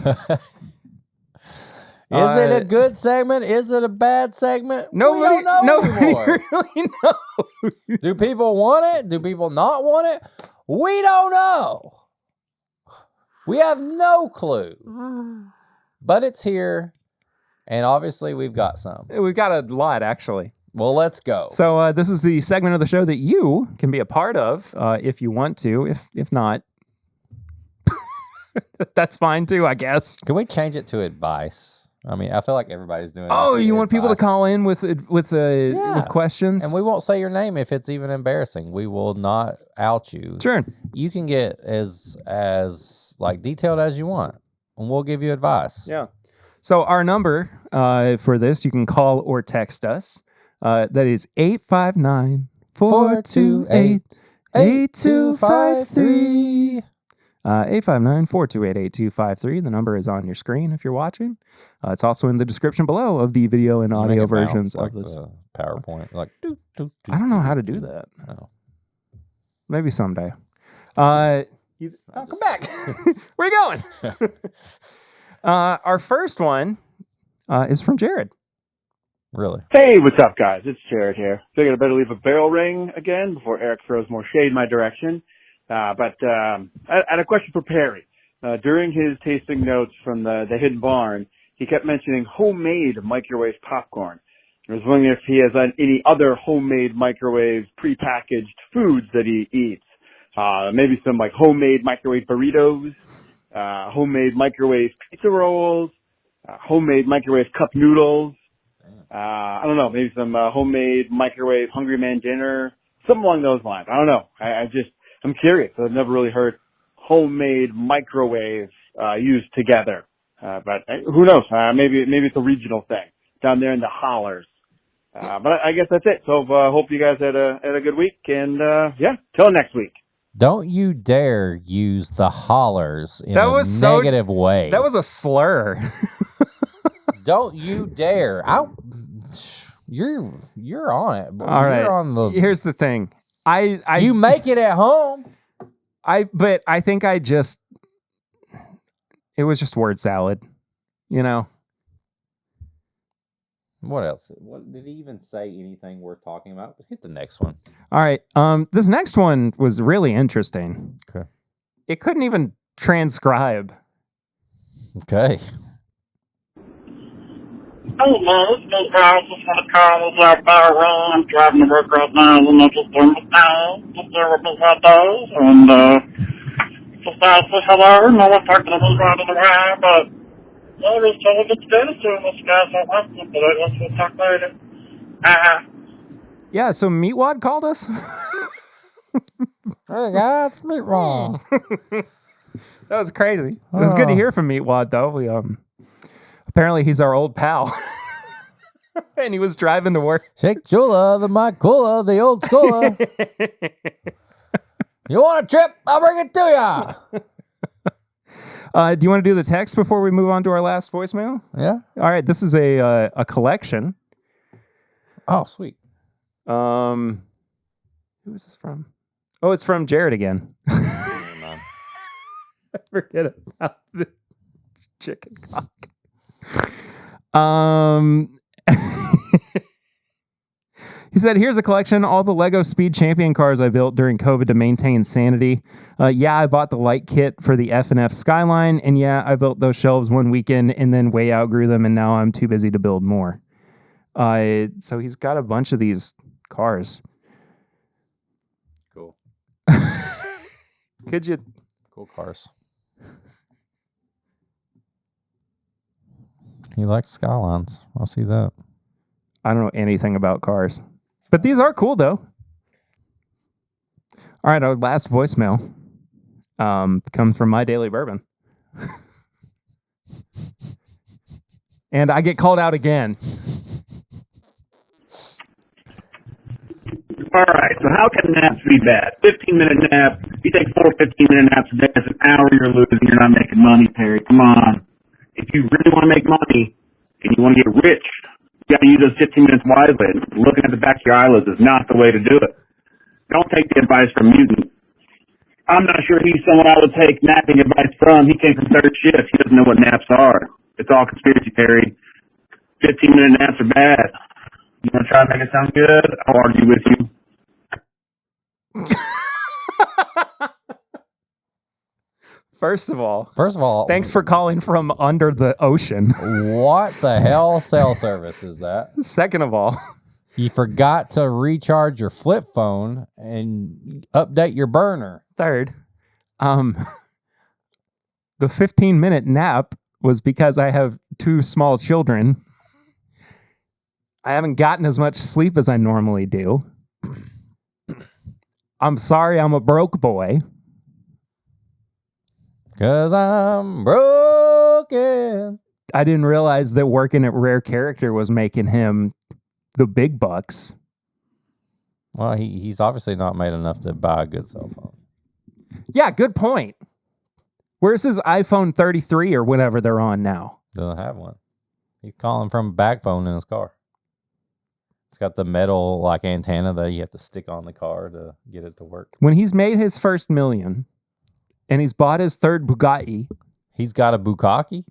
Is it a good segment? Is it a bad segment? Nobody, we don't know anymore. Really knows. Do people want it? Do people not want it? We don't know. We have no clue. But it's here, and obviously we've got some. We've got a lot, actually. Well, let's go. So this is the segment of the show that you can be a part of if you want to. If not, that's fine too, I guess. Can we change it to advice? I mean, I feel like everybody's doing. Oh, you want people to call in with questions, and we won't say your name if it's even embarrassing. We will not out you. Sure, you can get as like detailed as you want, and we'll give you advice. Yeah. So our number for this, you can call or text us. That is 859-428-8253. 859-428-8253. The number is on your screen if you're watching. It's also in the description below of the video and audio versions of this PowerPoint. Like, I don't know how to do that. Oh. Maybe someday. Come back. Where you going? Our first one is from Jared. Really? Hey, what's up, guys? It's Jared here. Figured I better leave a barrel ring again before Eric throws more shade my direction. But I had a question for Perry. During his tasting notes from the Hidden Barn, he kept mentioning homemade microwave popcorn. I was wondering if he has any other homemade microwave prepackaged foods that he eats. Maybe some like homemade microwave burritos, homemade microwave pizza rolls, homemade microwave cup noodles. I don't know, maybe some homemade microwave Hungry Man dinner, something along those lines. I don't know. I'm curious. I've never really heard homemade microwave used together. But who knows? Maybe it's a regional thing down there in the hollers. But I guess that's it. So hope you guys had a good week, and yeah, till next week. Don't you dare use the hollers in a negative way. That was a slur. Don't you dare. You're on it. Boy. All right. You're on the, here's the thing. you make it at home. But I think it was just word salad, you know. What else? What did he even say anything worth talking about? Hit the next one. All right. This next one was really interesting. Okay. It couldn't even transcribe. Okay. Hey man, it's me guys. Just want to call this out Bourbon. I'm driving to work right now, and I'm just doing my thing. Just there with me hot dogs, and just say hello. No one's talking to me right in the way, but yeah, it was totally good to do this to you guys. I like it, but I guess we'll talk later. Yeah, so Meatwad called us. Hey guys, it's Meat Raw. That was crazy. It was good to hear from Meatwad, though. We apparently he's our old pal. And he was driving to work. Shake Chula, the Macula, the old Skola. You want a trip? I'll bring it to ya. Do you want to do the text before we move on to our last voicemail? Yeah. All right, this is a collection. Oh, sweet. Who is this from? Oh, it's from Jared again. I forget about the chicken cock. He said, here's a collection, all the Lego Speed Champion cars I built during COVID to maintain sanity. Yeah, I bought the light kit for the F&F Skyline, and yeah, I built those shelves one weekend and then way outgrew them, and now I'm too busy to build more. So he's got a bunch of these cars. Cool. Could you... Cool cars. He likes Skylines. I'll see that. I don't know anything about cars. But these are cool, though. All right, our last voicemail comes from My Daily Bourbon. And I get called out again. All right, so how can naps be bad? 15-minute nap. You take 4 15-minute naps a day. That's an hour you're losing. You're not making money, Terry. Come on. If you really want to make money and you want to get rich, you got to use those 15 minutes wisely. Looking at the back of your eyelids is not the way to do it. Don't take the advice from Mutant. I'm not sure he's someone I would take napping advice from. He came from third shift. He doesn't know what naps are. It's all conspiracy, Terry. 15-minute naps are bad. You want to try and make it sound good? I'll argue with you. First of all, thanks for calling from under the ocean. What the hell cell service is that? Second of all, you forgot to recharge your flip phone and update your burner. Third, the 15-minute nap was because I have 2 small children. I haven't gotten as much sleep as I normally do. I'm sorry I'm a broke boy. 'Cause I'm broken. I didn't realize that working at Rare Character was making him the big bucks. Well, he's obviously not made enough to buy a good cell phone. Yeah, good point. Where's his iPhone 33 or whatever they're on now? Doesn't have one. He's calling from a back phone in his car. It's got the metal like antenna that you have to stick on the car to get it to work. When he's made his first million and he's bought his third Bugatti. He's got a Bukkake?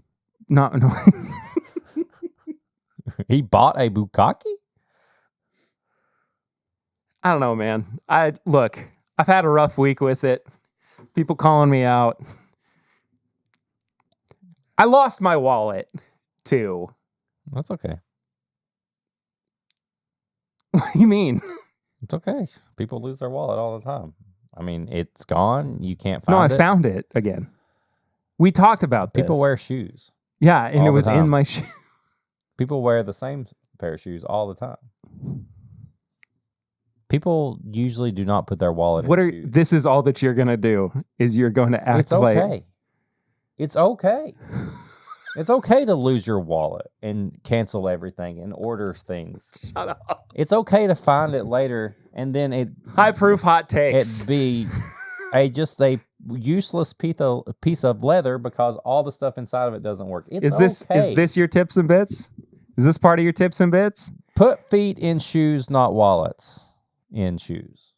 No. He bought a Bukkake? I don't know, man. I've had a rough week with it. People calling me out. I lost my wallet, too. That's okay. What do you mean? It's okay. People lose their wallet all the time. I mean, it's gone. You can't find No, I it. found it again. We talked about this. People wear shoes. Yeah, and all it the was in time. my shoe. People wear the same pair of shoes all the time. People usually do not put their wallet in shoes. This is all that you're going to do, is you're going to act It's okay. It's okay. It's okay to lose your wallet and cancel everything and order things. Shut up. It's okay to find it later and then High proof hot takes. it be just a useless piece of leather because all the stuff inside of it doesn't work. It's Is this your tips and bits? Is this part of your tips and bits? Put feet in shoes, not wallets in shoes.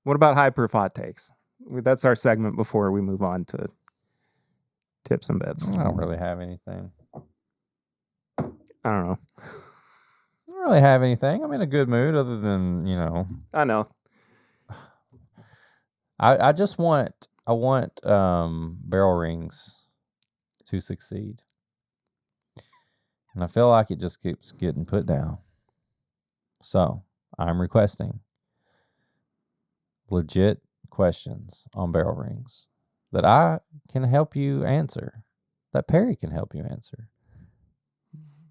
What about high proof hot takes? That's our segment before we move on to tips and bits. I don't really have anything. I don't know. I don't really have anything. I'm in a good mood other than, I know. I just want barrel rings to succeed. And I feel like it just keeps getting put down. So I'm requesting legit questions on barrel rings that I can help you answer, that Perry can help you answer.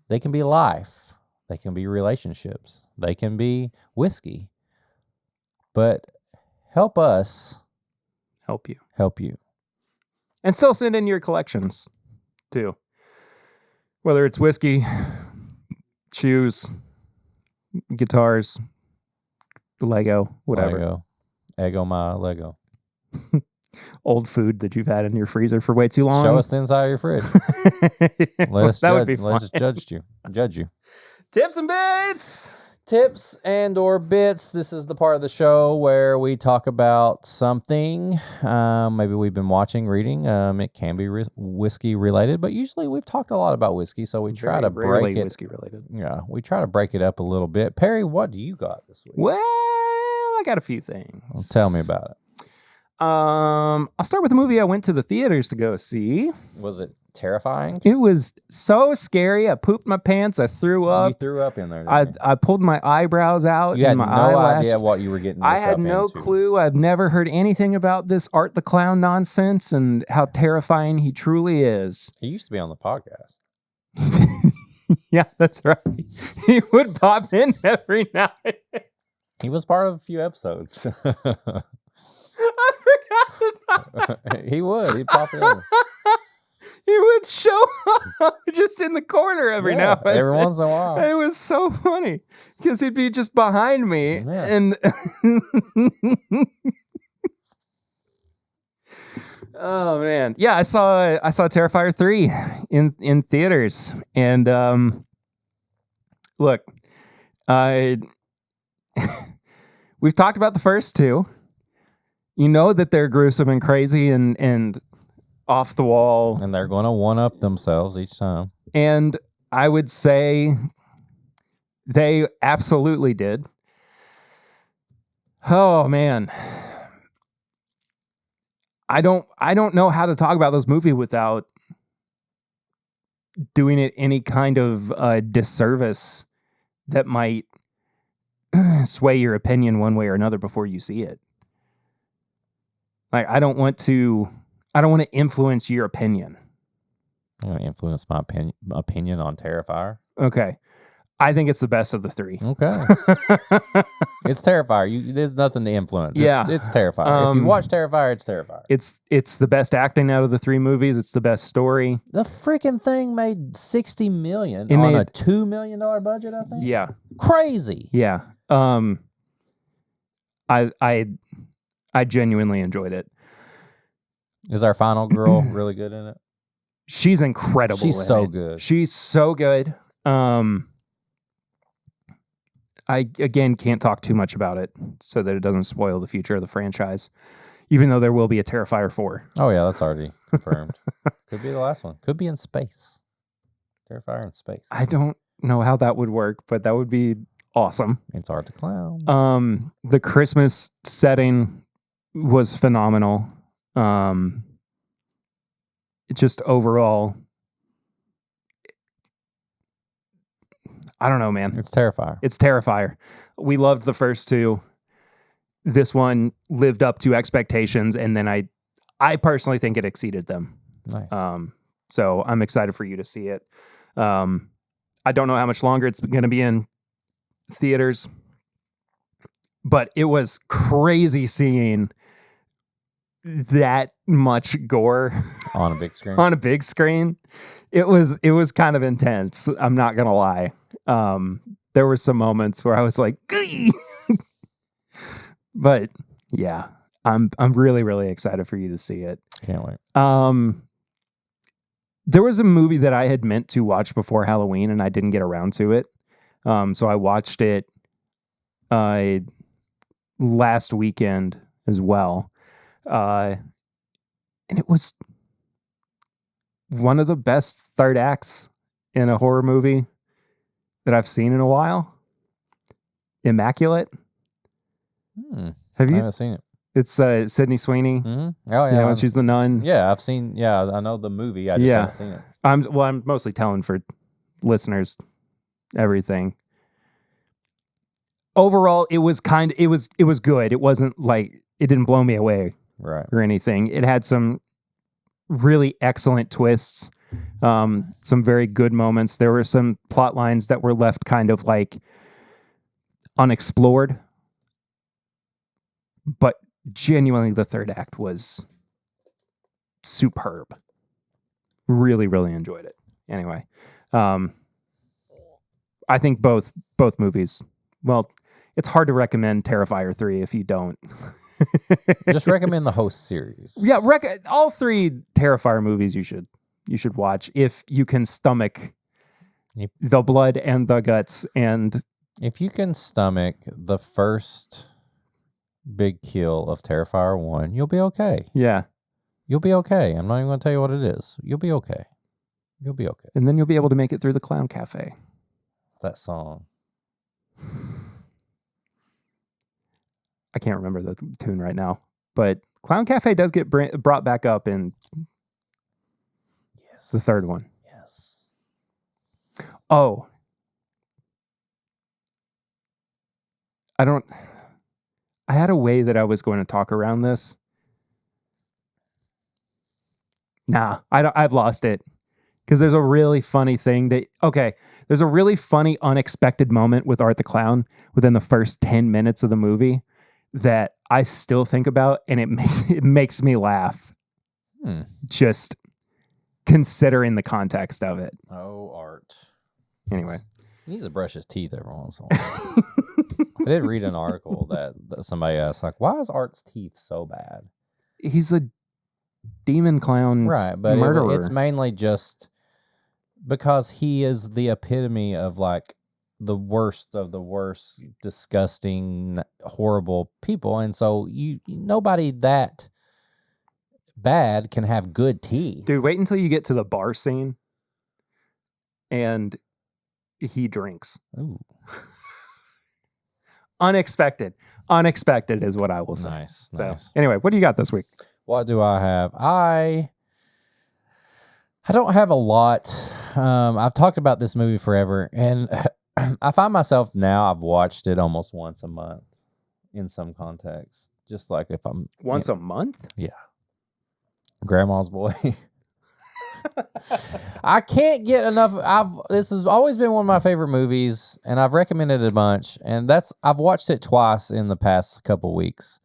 They can be life. They can be relationships. They can be whiskey. But help us Help you. help you. And still send in your collections, too. Whether it's whiskey, shoes, guitars, Lego, whatever. Ego my Lego. Old food that you've had in your freezer for way too long. Show us the inside of your fridge. Would be fun. Let us judge you. Tips and bits. Tips and or bits. This is the part of the show where we talk about something. Maybe we've been watching, reading. It can be whiskey related, but usually we've talked a lot about whiskey, so we try to break it. Whiskey related. Yeah, we try to break it up a little bit. Perry, what do you got this week? Well, I got a few things. Well, tell me about it. I'll start with a movie I went to the theaters to go see. Was it terrifying? It was so scary. I pooped my pants. I threw up. You threw up in there. Didn't you? I pulled my eyebrows out. You had and my no eyelashes. idea what you were getting I yourself had no into. clue. I've never heard anything about this Art the Clown nonsense and how terrifying he truly is. He used to be on the podcast. Yeah, that's right. He would pop in every night. He was part of a few episodes. I forgot about that. He would. He'd pop in. He would show up just in the corner every now and then. Every once in a while. It was so funny because he'd be just behind me. Yeah. And oh man. Yeah, I saw Terrifier 3 in theaters. And look, we've talked about the first two. You know that they're gruesome and crazy and off the wall. And they're going to one-up themselves each time. And I would say they absolutely did. Oh man. I don't know how to talk about this movie without doing it any kind of disservice that might sway your opinion one way or another before you see it. Like I don't want to influence your opinion. I'm going to influence my opinion on Terrifier. Okay. I think it's the best of the three. Okay. It's Terrifier. There's nothing to influence. Yeah. It's Terrifier. If you watch Terrifier, it's Terrifier. It's the best acting out of the three movies. It's the best story. The freaking thing made $60 million It on made- a $2 million budget, I think. Yeah. Crazy. Yeah. I genuinely enjoyed it. Is our final girl really good in it? She's incredible. She's in so it. good. She's so good. I again can't talk too much about it so that it doesn't spoil the future of the franchise. Even though there will be a Terrifier 4. Oh yeah, that's already confirmed. Could be the last one. Could be in space. Terrifier in space. I don't know how that would work, but that would be awesome. It's Art the Clown. The Christmas setting was phenomenal. Just overall, I don't know, man. It's Terrifier. It's Terrifier. We loved the first two. This one lived up to expectations, and then I personally think it exceeded them. Nice. So I'm excited for you to see it. I don't know how much longer it's going to be in theaters, but it was crazy seeing that much gore On a big screen. on a big screen. It was kind of intense. I'm not gonna lie. There were some moments where I was like, but yeah, I'm really, really excited for you to see it. Can't wait. There was a movie that I had meant to watch before Halloween and I didn't get around to it. So I watched it last weekend as well. And it was one of the best third acts in a horror movie that I've seen in a while. Immaculate. Have I you? haven't seen it. It's Sydney Sweeney. Mm-hmm. Oh yeah, When she's the nun. yeah. I've seen. Yeah, I know the movie. I just haven't seen it. I'm mostly telling for listeners everything. Overall, it was good. It wasn't like it didn't blow me away Right. or anything. It had some really excellent twists, some very good moments. There were some plot lines that were left kind of like unexplored, but genuinely the third act was superb. Really, really enjoyed it. Anyway, I think both movies. Well, it's hard to recommend Terrifier 3 if you don't. Just recommend the Host series. Yeah, all three Terrifier movies you should watch if you can stomach Yep. the blood and the guts and If you can stomach the first big kill of Terrifier 1, you'll be okay. yeah, You'll be okay. I'm not even going to tell you what it is. You'll be okay. You'll be okay. and then you'll be able to make it through the Clown Cafe. That song. I can't remember the tune right now, but Clown Cafe does get brought back up in Yes. the third one. Yes. Oh, I had a way that I was going to talk around this. Nah, I've lost it. Because there's a really funny thing there's a really funny, unexpected moment with Art the Clown within the first 10 minutes of the movie that I still think about, and it makes me laugh. Just considering the context of it. Oh, Art. Anyway. He needs to brush his teeth every once in a while. I did read an article that somebody asked, like, why is Art's teeth so bad? He's a demon clown Right, but murderer. it's mainly just because he is the epitome of, like, the worst of the worst, disgusting, horrible people. And so nobody that bad can have good teeth. Dude, wait until you get to the bar scene and he drinks. Ooh, Unexpected is what I will say. nice, So nice. anyway, what do you got this week? What do I have? I don't have a lot. I've talked about this movie forever, and I find myself now, I've watched it almost once a month in some context. Just like if I'm Once a month? Grandma's Boy. I can't get enough. This has always been one of my favorite movies, and I've recommended it a bunch. And I've watched it twice in the past couple weeks.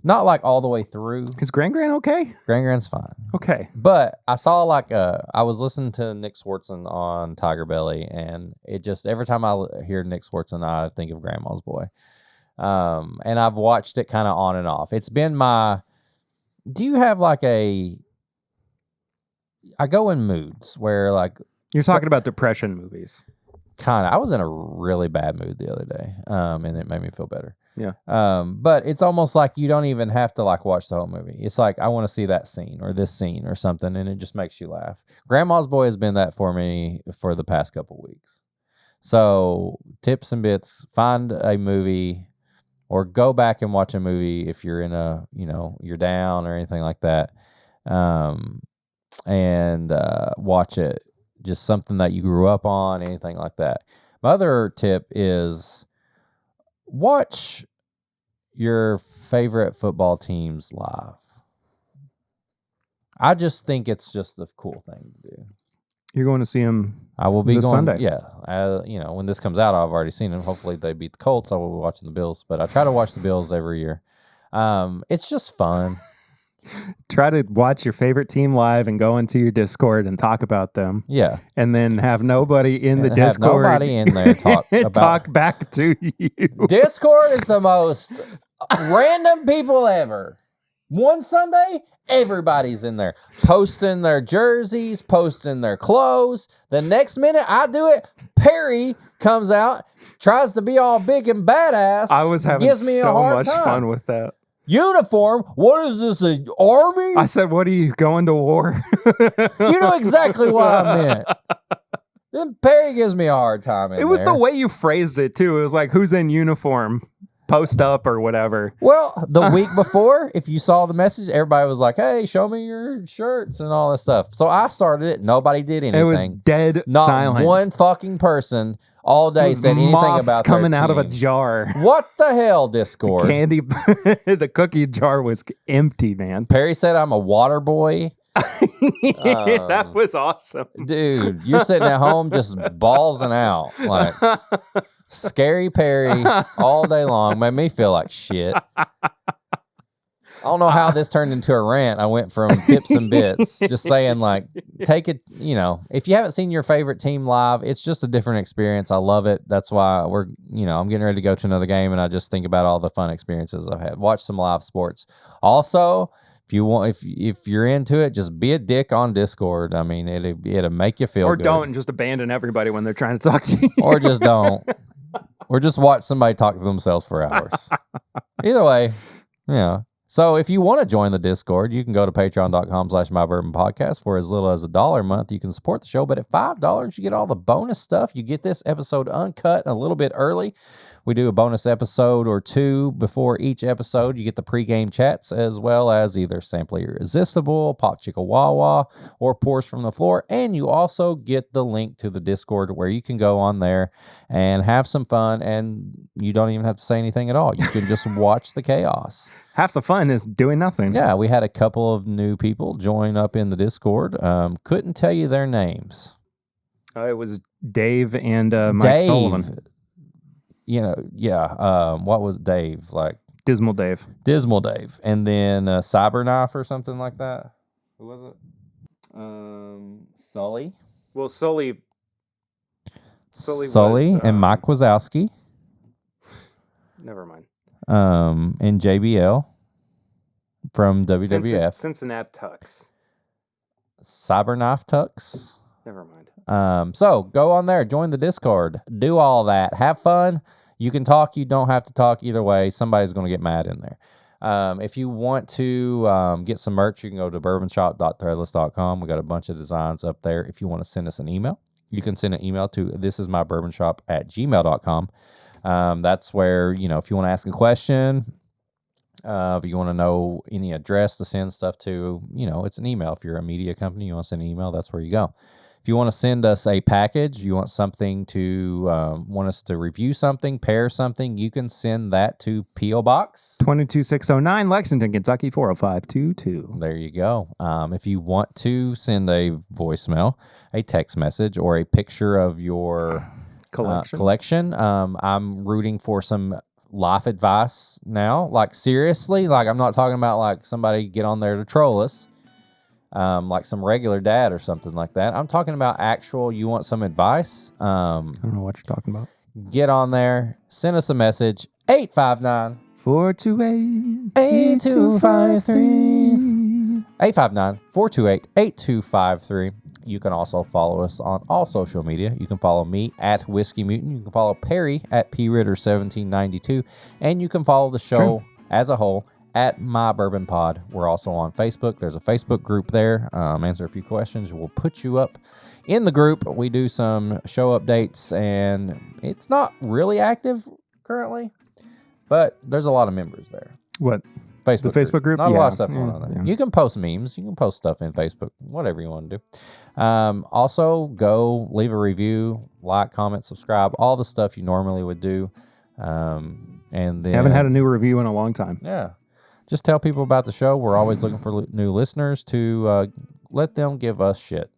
Not like all the way through. Is Gran okay? Grand's fine. Okay. But I saw I was listening to Nick Swartzen on Tiger Belly, and it just, every time I hear Nick Swartzen, I think of Grandma's Boy. And I've watched it kind of on and off. It's been do you have like I go in moods where like. You're talking about depression movies. Kind of. I was in a really bad mood the other day, and it made me feel better. Yeah. But it's almost like you don't even have to like watch the whole movie. It's like, I want to see that scene or this scene or something, and it just makes you laugh. Grandma's Boy has been that for me for the past couple weeks. So tips and bits, find a movie or go back and watch a movie if you're in you're down or anything like that. And watch it. Just something that you grew up on, anything like that. My other tip is watch your favorite football teams live. I just think it's just a cool thing to do. You're going to see him I will be this going Sunday. Yeah. When this comes out, I've already seen them. Hopefully they beat the Colts. I will be watching the Bills, but I try to watch the Bills every year. It's just fun. Try to watch your favorite team live and go into your Discord and talk about them. Yeah. And then have nobody in the Have Discord. nobody in there talk back to you. Discord is the most random people ever. One Sunday, everybody's in there posting their jerseys, posting their clothes. The next minute I do it, Perry comes out, tries to be all big and badass. I was having gives me so a hard much time. fun with that. Uniform? What is this, an army? I said, what are you going to war? You know exactly what I meant. Then Perry gives me a hard time. It was the way you phrased it, too. It was like, who's in uniform? Post up or whatever. Well, the week before, if you saw the message, everybody was like, hey, show me your shirts and all this stuff. So I started it. Nobody did anything. It was dead Not silent. one fucking person all day said anything Moths about coming their out of a team. jar. What the hell, Discord? Candy, the cookie jar was empty, man. Perry said I'm a water boy. That was awesome. Dude, you're sitting at home just ballsing out. Like, Scary Perry all day long. Made me feel like shit. I don't know how this turned into a rant. I went from tips and bits, just saying, like, take it, if you haven't seen your favorite team live, it's just a different experience. I love it. That's why I'm getting ready to go to another game, and I just think about all the fun experiences I've had. Watch some live sports. Also, if you're into it, just be a dick on Discord. I mean, it'll make you feel or good. don't, and just abandon everybody when they're trying to talk to you. Or just don't. Or just watch somebody talk to themselves for hours. Either way, yeah. So if you want to join the Discord, you can go to patreon.com/mybourbonpodcast. For as little as $1 a month, you can support the show. But at $5, you get all the bonus stuff. You get this episode uncut and a little bit early. We do a bonus episode or two before each episode. You get the pregame chats as well as either Simply Irresistible, Pop Chicka Wawa, or Pours from the Floor. And you also get the link to the Discord where you can go on there and have some fun. And you don't even have to say anything at all. You can just watch the chaos. Half the fun is doing nothing. Yeah, we had a couple of new people join up in the Discord. Couldn't tell you their names. It was Dave and Mike Sullivan. What was Dave? Like Dismal Dave. And then Cyberknife or something like that. Who was it? Sully. Well, Sully was, and Mike Wazowski. Never mind. And JBL from WWF. Cincinnati Tux. Cyberknife Tux. Never mind. So go on there, join the Discord, do all that, have fun. You can talk, you don't have to talk. Either way, somebody's going to get mad in there. If you want to get some merch, you can go to bourbonshop.threadless.com. We got a bunch of designs up there. If you want to send us an email, you can send an email to thisismybourbonshop@gmail.com. That's where, if you want to ask a question, if you want to know any address to send stuff to, it's an email. If you're a media company, you want to send an email, that's where you go. If you want to send us a package, you want something to, want us to review something, pair something, you can send that to P.O. Box 22609, Lexington, Kentucky 40522. There you go. If you want to send a voicemail, a text message, or a picture of your collection, I'm rooting for some life advice now. Like, seriously, like, I'm not talking about like somebody get on there to troll us. Like some regular dad or something like that. I'm talking about actual, you want some advice. I don't know what you're talking about. Get on there. Send us a message. 859-428-8253. 859-428-8253. You can also follow us on all social media. You can follow me at Whiskey Mutant. You can follow Perry at PRitter1792. And you can follow the show as a whole at My Bourbon Pod. We're also on Facebook. There's a Facebook group there. Answer a few questions. We'll put you up in the group. We do some show updates, and it's not really active currently, but there's a lot of members there. What? Facebook The Facebook group? Not a lot Yeah. of stuff going Yeah, on there. yeah. You can post memes. You can post stuff in Facebook. Whatever you want to do. Also, go leave a review, like, comment, subscribe, all the stuff you normally would do. And then Haven't had a new review in a long time. yeah, just tell people about the show. We're always looking for new listeners to let them give us shit.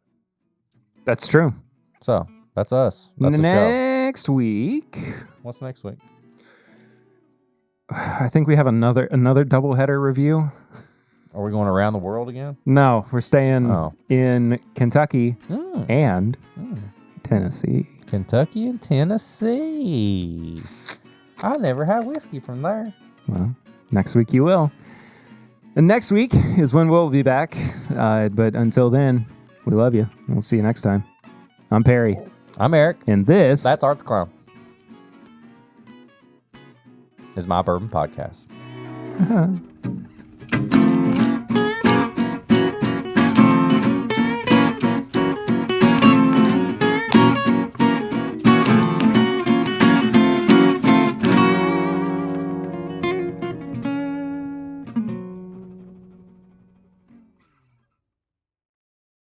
That's true. So that's us. That's the show. Next week, What's next week? I think we have another doubleheader review. Are we going around the world again? No, we're staying Oh. in Kentucky and Tennessee. Kentucky and Tennessee. I never had whiskey from there. Well, next week you will. And next week is when we'll be back. But until then, we love you. We'll see you next time. I'm Perry. I'm Eric. And this... That's Art the Clown. Is my bourbon podcast.